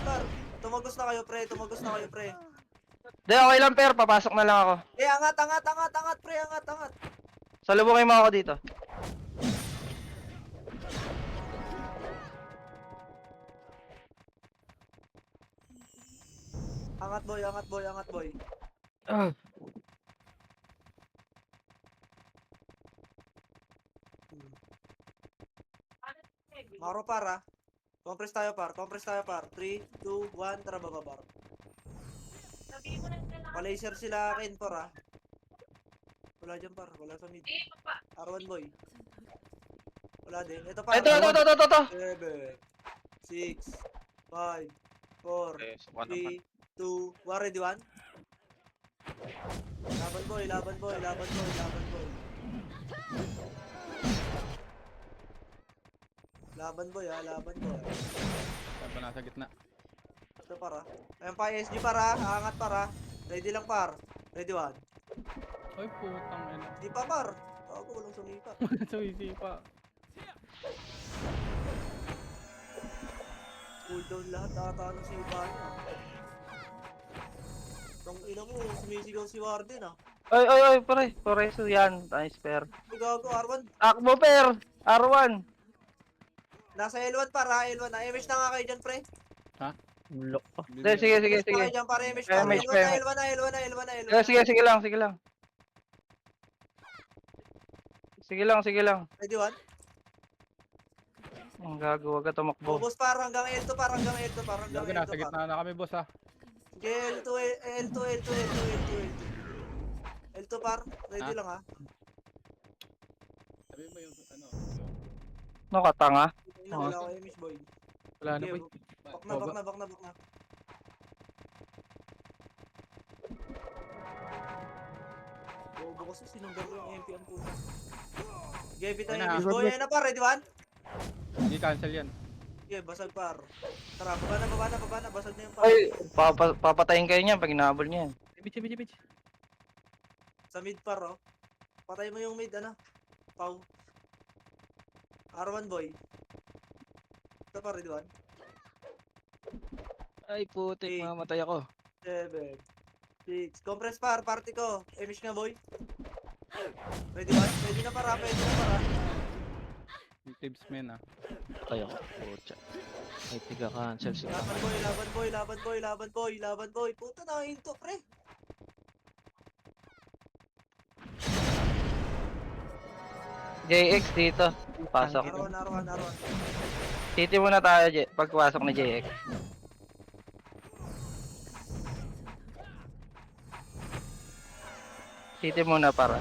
par! Tumagos na kayo pre. Di, okay lang, per. Papasok na lang ako. Eh, angat pre, angat! Salubungin mo ako dito. Angat boy. Maro par ah. Compress tayo par. 3, 2, 1, tara baba par. Pa-laser sila akin par ah. Wala dyan par, wala sa mid. R1 boy. Wala din. Ito par. Ito. 7, 6, 5, 4, Okay, subukan naman. 3, 2, 1, ready one? Laban boy. Laban boy. Saan nasa gitna? Ito para. Ayan pa, SG para. Angat para. Ready lang par. Ready one. Ay, putang ina. Di pa par. Ako walang sumipa. Sumisipa. Cooldown lahat ata ng sipa niya. Tang ina mo, sumisigaw si Warden ah. Ay, pre. Pareso yan. Nice, per. Ay, gago, R1. Akbo, per. R1. Nasa L1 para, L1 na. MH na nga kayo dyan, pre. Lock pa. Sige, sige, sige, Image sige. pa kayo dyan, para image Kaya pa. image L1 pa na, yun. L1 na, L1 na, L1 na, L1 Sige, na. sige, sige lang, sige lang. Sige lang, sige lang. Ready, one? Ang gago, wag ka tumakbo. Boss par, hanggang L2 par, hanggang L2 par, hanggang Gago, L2 nasa par. gitna na kami, boss ha. Sige, L2 L2 par, ready Ha? lang ha. Sabi mo yung ano. No, katanga. Hindi na, wala ko image boy. Wala na, Sige, boy. back na. Bobo kasi sinundan ko yung MPM po. Sige, bitaw Ano, image boy. Ayan na par, ready one? Hindi cancel yan. Sige, basag par. Tara, baba na, basag na yung par. Ay, papatayin kayo niyan pag inahabol niyan. Image. Sa mid par, oh. Patay mo yung mid, ano? Pau. R1 boy. Ito par, ready one? Ay, putik, Eight. mamatay ako. 7, 6. Compress par, party ko. Emish nga boy. Ready one? Pwede na para. Yung tips men ha. Patay ako. Pucha. Ay, tiga cancel si Laban boy. Puta na, hinto pre. JX dito. Pasok. R1. City muna tayo, pagpasok ni JX. City muna para.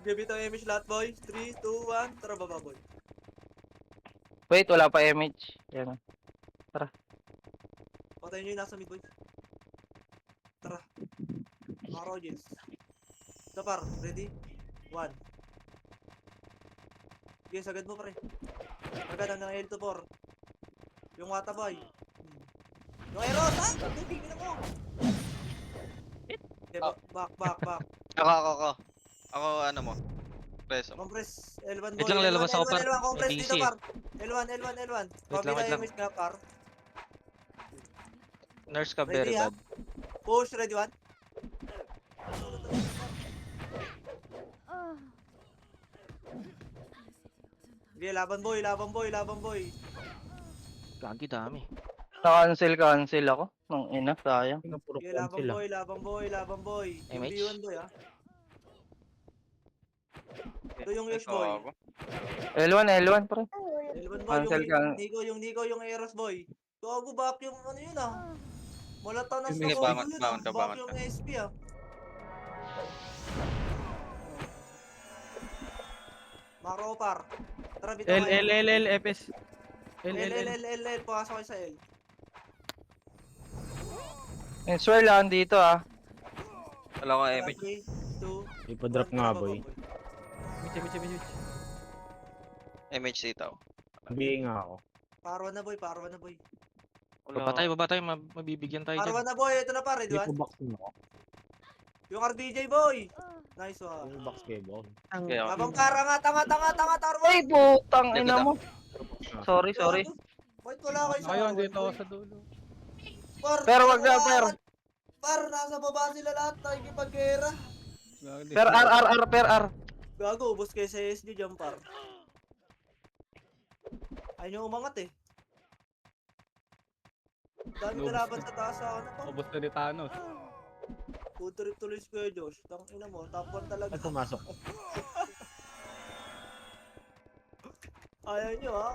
Bibitaw Emish lahat boy. 3, 2, 1. Tara baba boy. Wait, wala pa image. Yan. Patayin nyo yung nasa mid boy. Tara. Mga Rogers. Ito par, ready? 1. Sige, sagad mo pre. Sagad hanggang L2 4. Yung wata boy. Yung Eros ha? Tingnan mo. Okay, back. Ako ano mo? Preso. Compress L1 boy. Wait lang, lalabas ako, par. L1, compress May dito DC, par. L1. wait lang. Image nga par. Nurse ka, Ready, very ha? bad. Push, ready one. Sige, laban boy. Gagi dami. Na-cancel ako. Nung ina, sayang. Yung puro Sige, cancel ah. labang boy. Yung MH? B1 boy ha. Ito yung Yosh boy. L1 pre. L1 boy, Cancel ka. yung Nico, yung Eros boy. Gago back yung ano yun ah. Malata na sa Sige, Nico bangon yun ka, ah. Back bangon yung ka. SP ah. Macro par. Tara, bitaw kayo. L, FS. L. L. Pasok kayo sa L. Swear lang dito ah. Wala ko image. 3, 2, Ipa-drop nga boy. Image. Image dito. Sabihin nga ako. Parwa na boy. Baba tayo, mabibigyan tayo Parwa dyan. na boy, ito na par, ready Hindi one? ko box mo ako. Yung RDJ boy. Nice one. Yung box kayo boy. Okay, okay. Labang par, tanga, tarwa. Ay, putang Dito ina na. mo. Sorry. Wait, wala kayo sa Ngayon, R1, dito boy. sa dulo. Par, Pero wag na, per. Par, nasa baba sila lahat, nakikipag-gera. Per R. Gago, ubos kayo sa SG dyan, par. Ayaw nyo umangat eh. Dami Ubos kalaban na. sa taas sa ano pa. Ubus na ni Thanos. Food trip tuloy si Kuya Josh. Tang ina mo, top 1 talaga. Ay, pumasok. Ayaw nyo ha.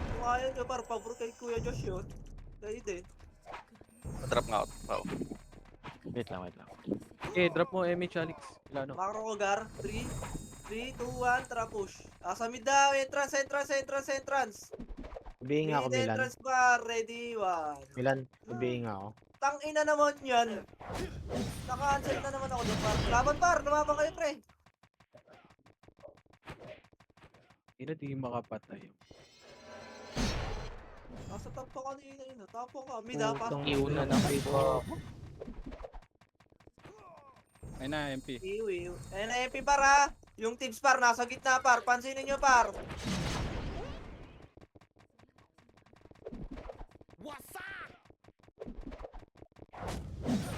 Kung ayaw nyo, par, pabor kay Kuya Josh yun. Kayo din. Drop nga ako. Wow. Wait lang. Okay, drop mo MH Alex. Wala no. Macro Kogar, 3, 2, 1, tara push. Sa mid daw, entrance. Sabihin nga ako Mid Milan. entrance bar, ready, 1. Milan, sabihin nga ako. Tang ina naman yan. Naka-cancel na naman ako doon, par. Laban par, lumaban kayo pre. Hindi makapatay. Nasa top pa kanina yun, tapo ka. Mid ha, pa. Iuna na kayo. Ayun na, MP. Iwi. Ayun na MP par ha. Yung tips par, nasa gitna par. Pansinin nyo par.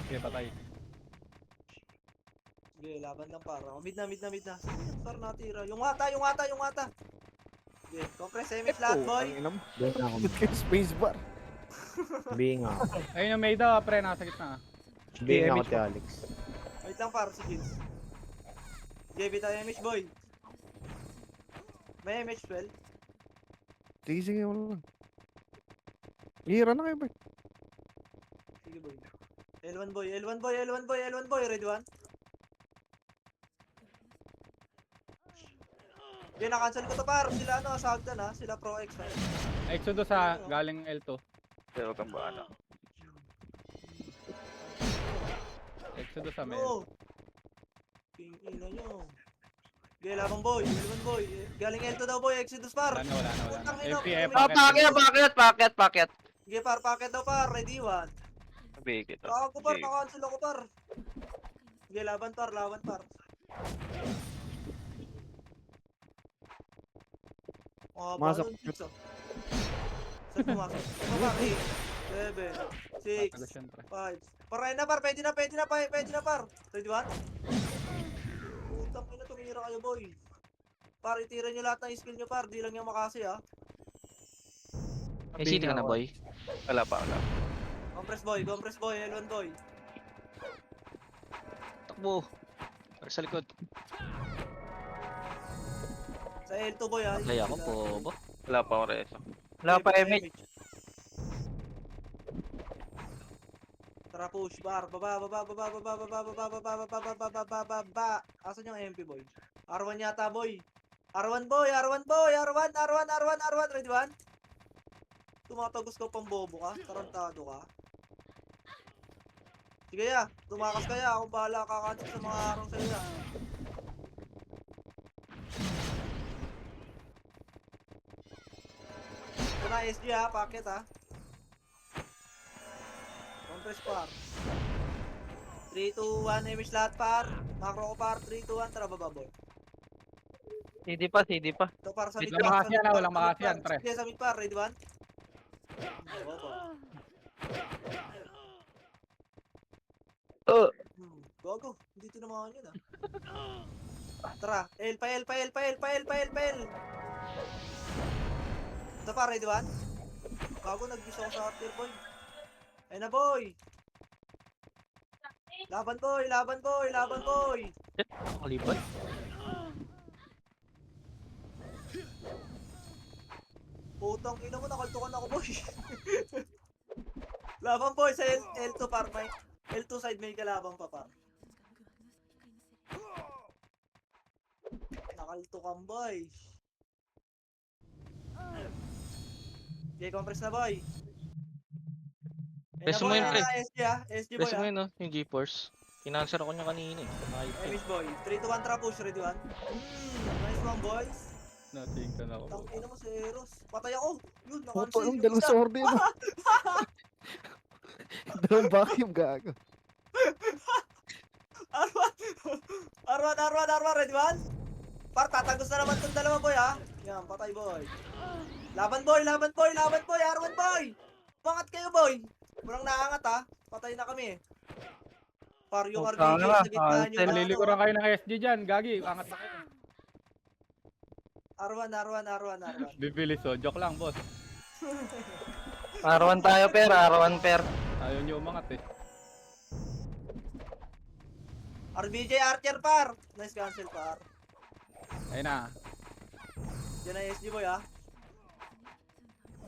Okay, patay. Sige, laban lang par. Mid na. Sige, yung par natira. Yung wata. Sige, compress MX lahat boy. Doon na ako. Ba't kayo space bar? Being ako. Ayun yung may daw, pre, nasa gitna. Being ako, image ti mo. Alex. Wait lang par, si Kills. JB tayo image boy. May image 12. Sige, sige, wala lang. Hira na kayo, boy. Sige boy. L1 boy, L1 boy, L1 boy, L1 boy, ready one? Yan, na-cancel ko to par. Sila ano, sa Hagdan ha. Sila Pro X ha. Exodus sa galing L2. Pero kang bahala. Exodus sa main. Oo. Ina nyo. Okay, labang boy, L1 boy. Galing L2 daw boy, Exodus par. Wala na, wala na, wala na. Putang ina, MPF, Ah, packet. Sige par, packet daw par. Ready one. Sabi kita. Ako par, Sige. na-cancel ako par. Sige, laban par, laban par. Masok. Saan pumasok? Baba, 8, 7, 6, Tago syempre. 5. Paray na par, pwede na par. Ready one? Putang ina, tumira kayo boy. Par, itira nyo lahat ng skill nyo par, di lang yung makasi ha. May city ka na, boy. Wala pa, wala. Compress boy, L1 boy. Takbo. Para sa likod. Sa L2 boy ha. Play ako po, bo. Wala pa ako reso. Wala pa image. Tara push, bar, baba. Asan yung MP boy? R1 yata boy. R1 boy, ready one? Tumatagos ka pang bobo ka, tarantado ka. Sige ya, tumakas ka ya, akong bahala kakansip sa mga arang sa'yo ya. Ito na SG ha, packet ha. Compress par. 3, 2, 1, image lahat par. Macro ko par, 3, 2, 1, tara baba boy. CD pa. Ito par sa mid Walang par, makasiyan, sa mid par, walang sa mid makasiyan, par. pre. Sige, sa mid par, ready one? Baba. Gogo, hindi tinamaan yun ah. Tara, L pa. Ito pa, ready one? Bago nag-gusto ko sa tier boy. Ayun na boy. Laban boy. Kaliban. Putang ina mo, nakaltukan ako boy. Laban boy sa L2 par, may L2 side may kalabang pa par. Nakaltukan boy. Okay, compress na boy. Beso mo yun, pre. SG ah, SG boy Beso mo ah. yun, no? Yung GeForce. Kinanswer ako niya kanina eh. Nakayip Image boy, 3 to 1 trap push, ready one? Nice one boys. Nating ka na ako. Tangina mo si Eros. Patay ako. Yun, Puto, nakansel. yung dalawang sword yun. Dalawang vacuum, gago. R1, ready one? Par, tatagos na naman tong dalawa boy ha. Yan, patay boy. Laban boy, R1 boy. Pangat kayo boy. Walang naangat ha. Patay na kami. Par, yung Putang RBG ina, sa gitna nyo cancel. na Nalilikuran kayo ng SG dyan, gagi. Angat na kayo. R1. Bibilis oh, joke lang boss. R1 tayo, R1 per. Ayaw nyo umangat eh. RBJ Archer par. Nice cancel par. Ayun na. Yan na SG boy ha.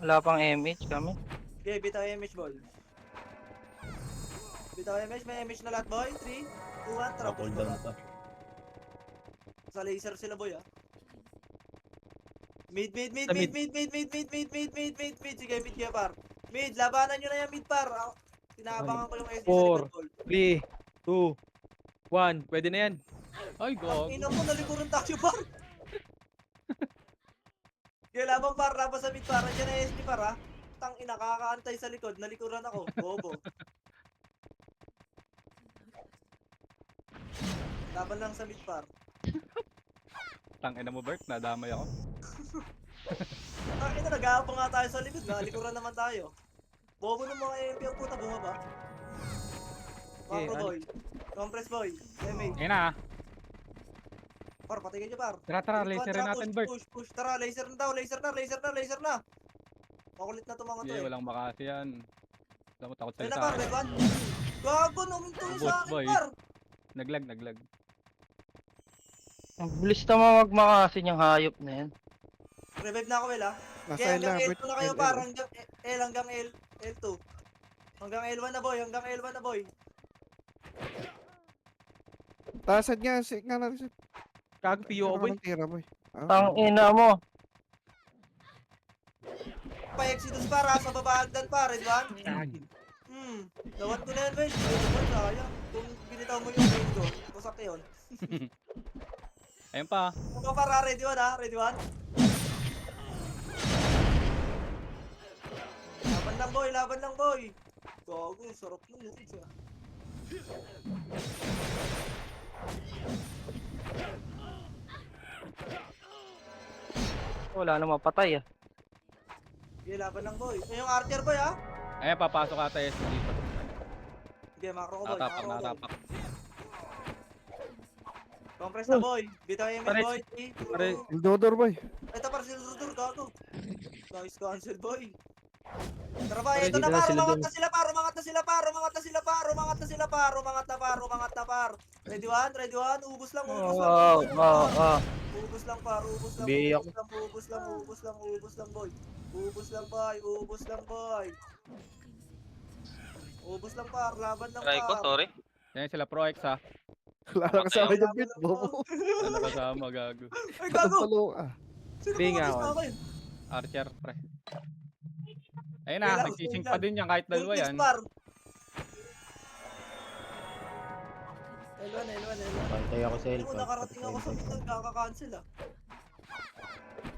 Wala pang image kami. Okay, bitaw image boy. May image na lahat boy. 3, 2, 1, tara push boy. Sa laser sila boy ah. Mid. Sige, mid kaya par. Mid, labanan nyo na yan mid par. Tinaabangan ko yung SG sa 4, likod ball. 3, 2, 1. Pwede na yan. Ay, gog. Ina mo, nalikuran tayo par. Kaya labang par, laban sa mid par. Nandiyan na SG par ha. Tang ina, kakaantay sa likod. Nalikuran ako. Bobo. Laban lang sa mid par. Tangina mo, Bert. Nadamay ako. Ina, nag-aabang nga tayo sa likod. Nalikuran naman tayo. Bobo ng mga MP ang puta, bumaba. Macro boy. Compress boy. MA. Ayun na. Par, patigyan nyo par. Tara, Tara, laserin natin, Bert. Push. Tara, laser na daw. Laser na. Makulit na to mga to Hindi, eh. walang makasi yan. Takot takot Ayun salita. na par, red one. Gago, naminto yung Boss sa akin boy. par. Naglag. Ang bilis naman magmakasin yung hayop na yan. Revive na ako, Will ah. Nasa Kaya hanggang ilapit. L2 na kayo par, hanggang L, hanggang L2. Hanggang L1 na boy, hanggang L1 na boy. Tasad nga, si nga na rin. Gago, PO ko, boy. Tira, boy. Tang ina mo. Pa-exodus par ha, sa baba hagdan par, red one. Lawan ko na yan, Will. Sayang. Kung binitaw mo yung main ko, masak yun. Ayun pa. Ano pa para, ready one ha, ready one. Laban lang boy. Gago, sarap nun yun. Wala na mapatay ah. Sige, laban lang boy. Yung archer boy ha. Ayun, papasok ata S dito. Sige, macro ko boy, Natapak, macro ko boy. natapak. Compress na boy. Bitaw yung Pare- boy. pare- Ildodor, boy. Ito para si Ludur, gago. Nice cancel boy. Tara ba, Pare, ito na dito na par, sila umangat dun. na sila par, umangat na sila par, umangat na sila par, umangat na sila par, umangat na par, umangat na par. Ready one, ubus lang, ubus lang. Oh, ubus lang. oh. Ubus lang par, ubus lang, Biyak. ubus lang boy. Ubus lang boy, ubus lang boy. Ubus lang par, laban lang Try ko, par. sorry. Yan sila Pro X ha. Wala na kasama yung bit, Laban lang, bobo. Ano kasama, gago. Ay Anong gago, palo ka? sino Di ba nga, sa Juan. akin? Archer, pre. Ayun Kailangan na, ko nagsising lang. pa din yan kahit dalawa Full yan. par. L1. Pantay ako sa Hindi mo nakarating ako sa bit, kaka-cancel ah.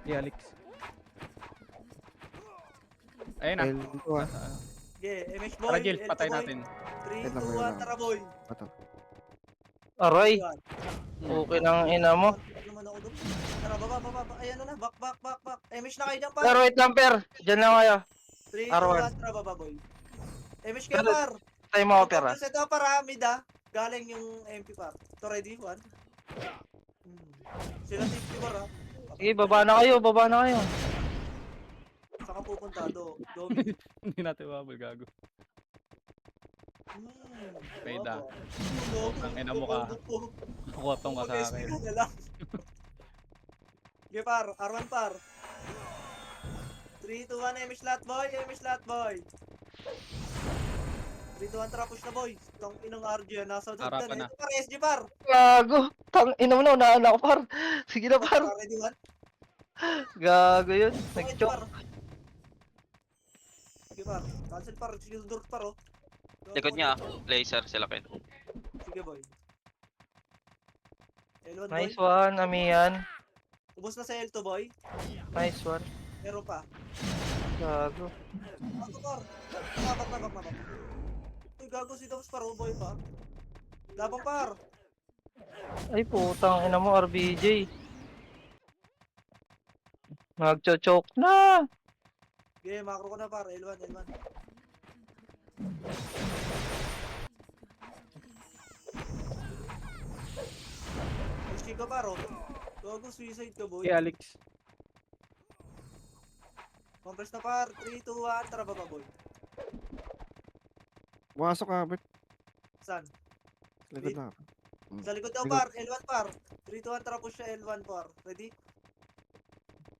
Yeah, Alex. Ayun na. L2, ah. Okay, MH boy. Tara, Jill, L2 patay boy. natin. 3, Wait lang, 2, wait 1, lang. tara boy. Bato. Aray. Yan. Okay lang ina mo. Ano naman ako doon? Tara, baba. Ayan na. Back. MH na kayo dyan, par. Pero wait lang per. Diyan lang kayo. 3, 2, R1. 1, tara, baba, boy. MH kayo, Pero- par. Tayo mo per ah. Ito, para, mid ah. Galing yung MP, par. Ito, ready? 1. Sila tip ko, ah. Sige, baba na kayo. Saan ka pupunta? Domi. Hindi natin mabal, gago. Wait ah. Ang ina mo ka. Kukotong ka sa akin. Mag-SP ka na lang. Okay, par. R1, par. 3, 2, 1, MH lahat, boy. 3, 2, 1, tara, push na, boy. Tang inang RG, nasa Harapan dyan. na. Ito, par, SG, par. Gago. Tang ina mo na. Unahan ako par. Sige na par. Ready, 1. Gago yun. Okay, Nag-choke. par. Sige, par. Cancel, par. Shield door, par, oh. Likod niya, laser sila kayo. Sige, boy. L1, boy. Nice one, Amihan. Ubos na sa L2, boy. Nice one. Meron pa. Gago. Gago, par. Mabak. Uy, gago si Doms, par, oh, boy, pa. Labang, par. Ay putang ina mo RBJ. Nagcho-choke na. Okay, macro ko na, par. L1. SG ka, par, oh. Gago, suicide ka, boy. Yeah, Alex. Compress na, par. 3, 2, 1, tara, baba, boy. Pumasok ka, bit. Saan? Likod na. Sa likod daw, Likod. par. L1, par. 3, 2, 1, tara, push siya. L1, par. Ready?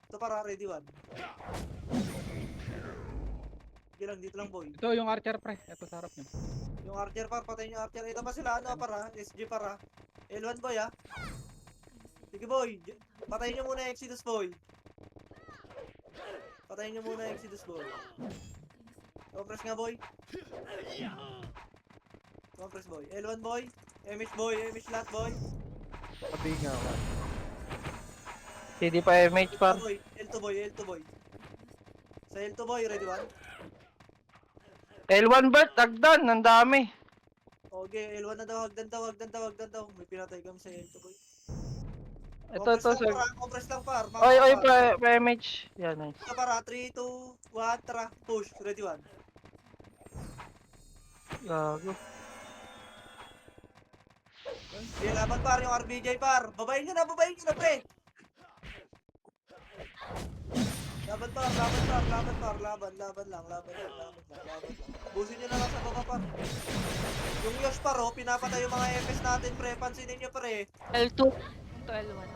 Ito, par, ready, 1. Dito lang, boy. Ito yung Archer, pre. Ito sa harap niyo. Yung archer, par, patayin yung archer. Ito pa sila, ano, para, SG, para. L1, boy, ah. Sige, boy. Patayin nyo muna yung Exodus, boy. Compress nga, boy. Compress, boy. L1, boy. MH lahat, boy. Pati nga ako. CD pa MH par. Boy. L2, boy. Sa L2, boy, ready, 1. L1 Bert, agdan, ang dami. Okay, L1 na daw, hagdan daw. May pinatay kami sa L2, boy. Ito, sir. Compress lang, par. Oy, pa MH. Yan, nice. Ito, para, 3, 2, 1, tara, push. Ready, 1. Gago. Sige, laban, par, yung RBJ, par. Babayin nyo na, pre. Laban par, laban par, laban par, laban lang. Busin nyo na lang sa baba par. Yung Yosh par, oh, pinapatay yung mga FS natin, pre. Pansinin nyo, pre. L2. To L1.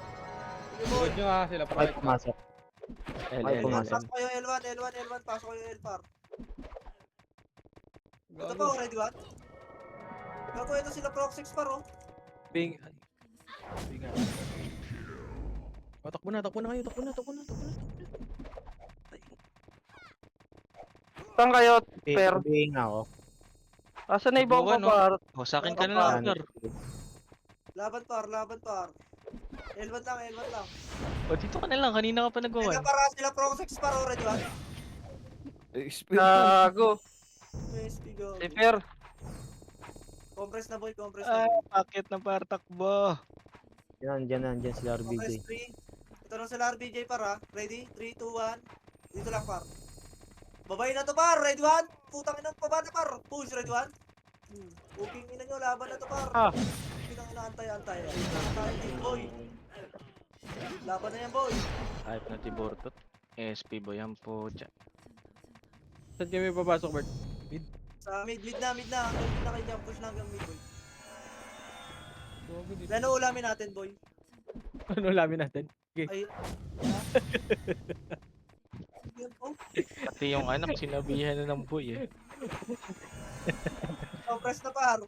Sige, boy. Good nyo ha, sila Ay, Prime. pumasok. Ay, L1, pumasok. pasok kayo L1, pasok kayo L par. Ito pa, ready one? Gago, ito sila Proxix par, oh. Ping. Ping nga. Oh, takbo na kayo, takbo na. Saan kayo, Per? Sabihin nga ako. Asan na ibang Buwan, no? par? O, sa akin ka na Ano? lang, par. Laban par. L1 lang. O, dito ka na lang. Kanina ka pa nagawa. Teka, para sila Proxix par, oh, ready one? Speed. Gago. USP, go. Si Per. Compress na, boy, compress Ay, na. bakit na par takbo? Yan sila Compress RBJ. 3. Ito na sila RBJ par, ha. Ready? 3, 2, 1. Dito lang, par. Babay na to, par. Ready one? Putang ina, baba na, par. Push, ready one? Booking ina nyo, laban na to, par. Ah. Pinang inaantay-antay. Antay din, boy. Laban na yan, boy. Hype na tibortot. SP boy, yan po. Saan kami papasok, Bert? Sa mid na. Mid na kayo dyan. Push na hanggang mid, boy. Lano ulamin natin, boy. Ano lamin natin? Ay. Yan, oh. Pati yung anak, sinabihan na ng boy eh. Compress na, par.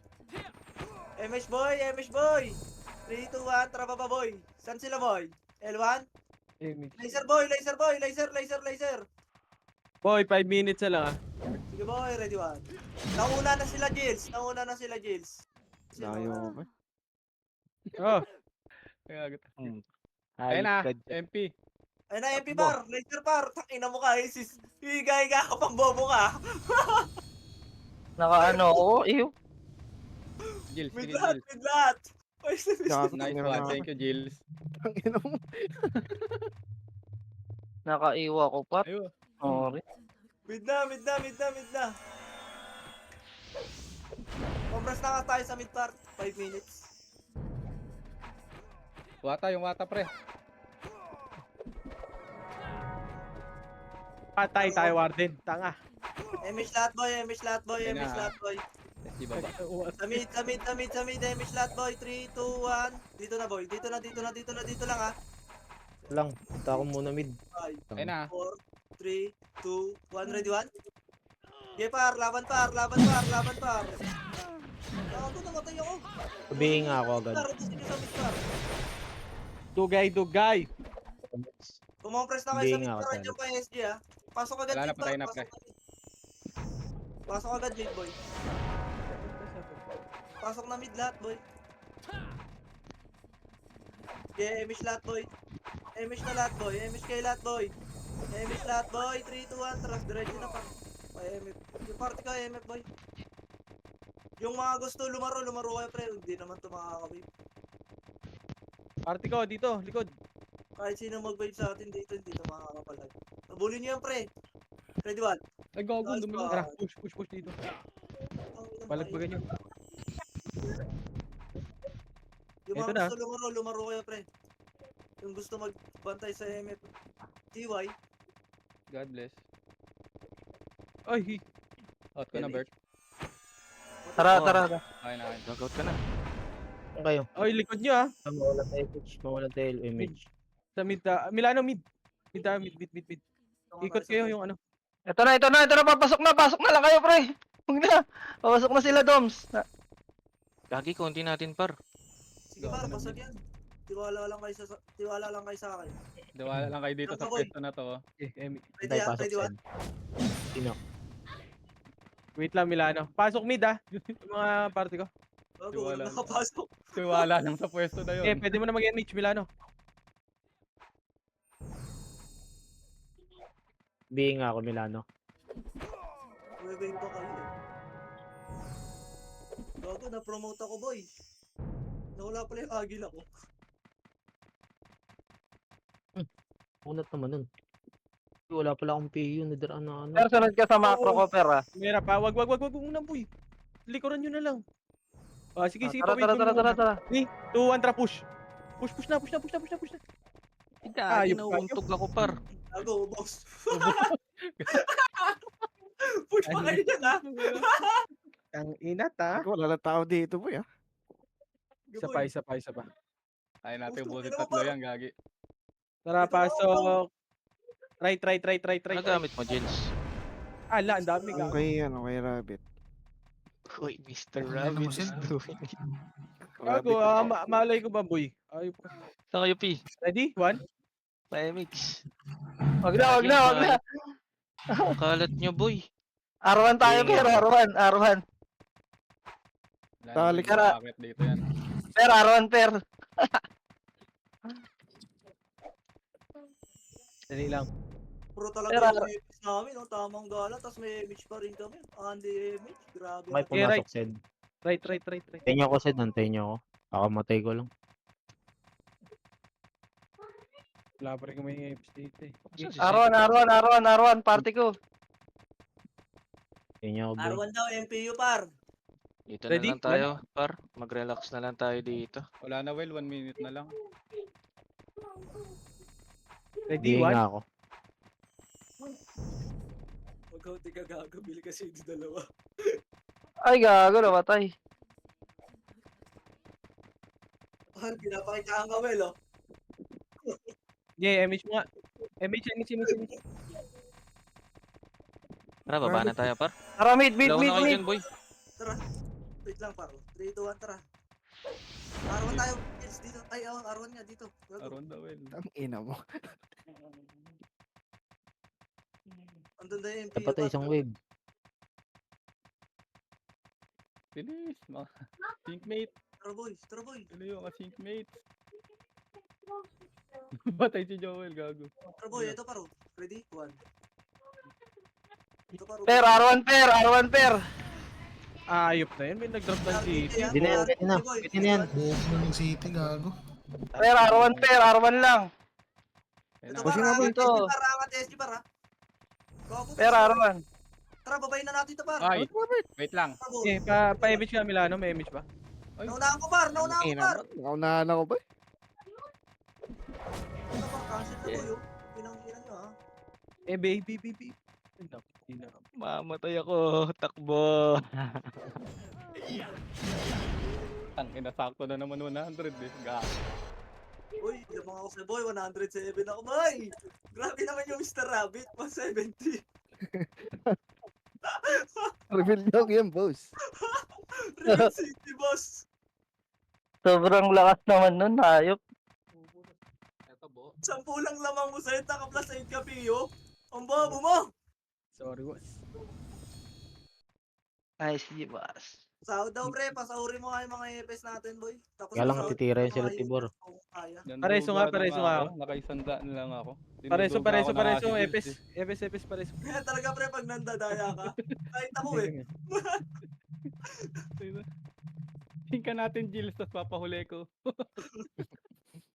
MH boy. 3, 2, 1. Tara pa, boy. Saan sila, boy? L1? Laser, boy. Laser. Boy, 5 minutes na lang ah. Sige, boy. Ready one. Nauna na sila, Jills. Layo ka. Oh, Kaya, Ay, ayun na, MP. Ayun na, MP par. Laser par. Takina mo ka, Isis. Higay ka pang bobo ka. Naka-ano ako. Iyo. Jills, Mid Jills. lahat. Ay, Gago, Nice tangina one, na. thank you, Jills. Ang ina mo. Naka-iwa ko, par. Ayun. Sorry. Mid na. Compress na nga tayo sa mid par. 5 minutes. Yung wata, pre. patay tayo, Warden. Tanga. MH lahat, boy. Ayun na. Di ba ba? Sa mid, MH lahat, boy. 3, 2, 1. Dito na, boy. Dito lang, ha. lang. Punta ako muna mid. 5, Ayun na. 4, 3, 2, 1. Ready, 1? Okay, par. Laban, par. Gago, namatay ako. Sabihin nga ako agad. Narutusin nyo sa mid, par. Dugay. Kumompress na kayo sa Hindi mid, nga par. ako Andiyan pa yung SG, ha. Pasok agad, Wala na, mid, par. patay na, pre. Pasok agad, mid, boy. Pasok na mid lahat, boy. Okay, MH lahat, boy. MH na lahat, boy. MH kayo lahat, boy. 3, 2, 1. Trust, diretso na, par. MF. Yung party ka, MF, boy. Yung mga gusto lumaro kayo, pre. Hindi naman ito makakawave. Party ko, dito, likod. Kahit sino mag-wave sa atin dito, hindi ito makakapalag. Nabulin nyo yan, pre. Ready, one. Ay, gago, Nice dumilang. one. Tara, push dito. Palagpagan nyo. Yung Ito mga na. gusto lumaro kayo, pre. Yung gusto magbantay sa MF. TY. God bless. Ay, Out ko na, Bert. Tara. Okay na. Logout ka na. Saan kayo? likod nyo ah. Mawalan tayo image. Mawalan tayo image. Sa mid, Milano mid. Mid. Ikot kayo yung ano. Ito na. Pasok na lang kayo, pre. Huwag na. Papasok na sila, Doms. Lagi konti natin par. Sige, par, basag yan. Tiwala lang kayo sa akin. Dawala lang kayo dito sa Boy. pwesto na to. Ready, Tayo ha? pasok Ready, sa one. Sino? Wait lang, Milano. Pasok mid ah. Yung mga party ko. Bago, Tiwala. nakapasok. Tiwala lang sa pwesto na yun. Pwede mo na mag-MH, Milano. Sabihin nga ako Milano. Wait pa kayo eh. Bago, na-promote ako, boy. Nawala pala yung agil ako. Unat naman nun. Wala pala akong PU. Nadaraan na ano. Per, sunod ka sa macro ko, Per, ah. Mera pa. Wag muna, boy. Likuran nyo na lang. Sige, Tara. 3, 2, 1, tara push. Push na. Gagi, Ayop, nauuntog ako par. Gago, Gago, boss. Push pa kayo dyan, ha? Ang inat ah. Ako, wala lang tao dito, boy, ah. Isa pa, isa pa, isa pa. Ay natin Puso, ubusin tingnan mo, tatlo par. yan, gagi. Tara, Ito, pasok. Right. Ano gamit mo, Jils? Ala, ang dami ka. Okay, kay Rabbit. Uy, Mr. Ang ina Rabbit mo, is Sid. doing it. Gago, malay ko ba, boy? Ayop ka. Saan kayo, P? Ready? One? Mix. Wag na. Ang kalat nyo, boy. R1 tayo, Yeah. pero R1. Wala Talik naman ka. bakit dito yan. Per, R1, per. Dali lang. Pro talaga Pero- yung image namin, no? Tamang gala, tapos may image pa rin kami. Andy image, grabe. May Okay, right. pumasok, Sid. Right. Antayin nyo ako, Sid. Antayin nyo ako. Kakamatay ko lang. Wala pa rin kami dito eh. R1, party ko. Antayin nyo ako, boy. R1 daw, MPU par. Dito Ready? na lang tayo, par. Mag-relax na lang tayo dito. Wala na, Will. 1 minute na lang. Ready? Hindi One? nga ako. Huwag ka tika gagabili kasi hindi dalawa. Ay, gago, namatay. Pinapakita ang kawel, oh. Yeah, image mo nga. Image. Tara, baba na tayo, par. Tara, mid. Ilaw na kayo dyan, boy. Tara. Wait lang, par. 3, 2, 1, tara. R1 tayo. Yes, dito. Ay, R1 nga, dito. Gago. Aron daw, Will. Ang ina mo. Andun na yung MPU Dapat par. isang wave. Bilis. Syncmate. Tara, boy. Tara, boy. Ano yung syncmate? Batay si Joel, gago. Tara, boy. Ito, paro. Ready? 1. Ito, paro. Per, R1, per. Ayop na yun. May nag-drop ng CT. Hindi na yan, pwede na. Pwede na yan. Buhok mo ng city, gago. Per, R1 lang. Ayun Ito, na. Pushing par. natin Angat to. SG, par. Angat SG, par, ha? Gago, Per, R1. Tara, babayin na natin ito, par. Ay, wait lang. Tara, boy. Okay, pa-image ka Milano. May image ba? Naunahan ko, par. Naunahan ko, Ina par. mo. Naunahan ako, boy. Ito, par. Cancel na, boy, oh. Pinangkiran nyo, ha? Eh, baby. Hindi na. Mamatay ako. Takbo. Ang inasakto na naman 100 eh. Gago. Uy, lamang ako sa boy. 107 ako, boy. Grabe naman yung Mr. Rabbit. 170. Reveal nyo yan, boss. Real City, boss. Sobrang lakas naman nun, hayop. Ito, bo. 10 lang lamang mo sa'yo. Taka-plus 8 ka, Pio. Ang bobo mo. Sorry, boss. Nice, boss. Sahod daw, pre. Pasahurin mo nga yung mga EPS natin, boy. Tapos Kaya lang, sahod titira mo yun sila, mga Tibor. EPS kung kaya. Pareso nga, pareso nga ako. Nakaisandaan lang ako. Pareso. Dinuduga ako ng acid Epes. eh. Epes, pareso. Kaya talaga, pre, pag nandadaya ka. Kahit ako, eh. Tingnan natin, Jills, tapos papahuli ko.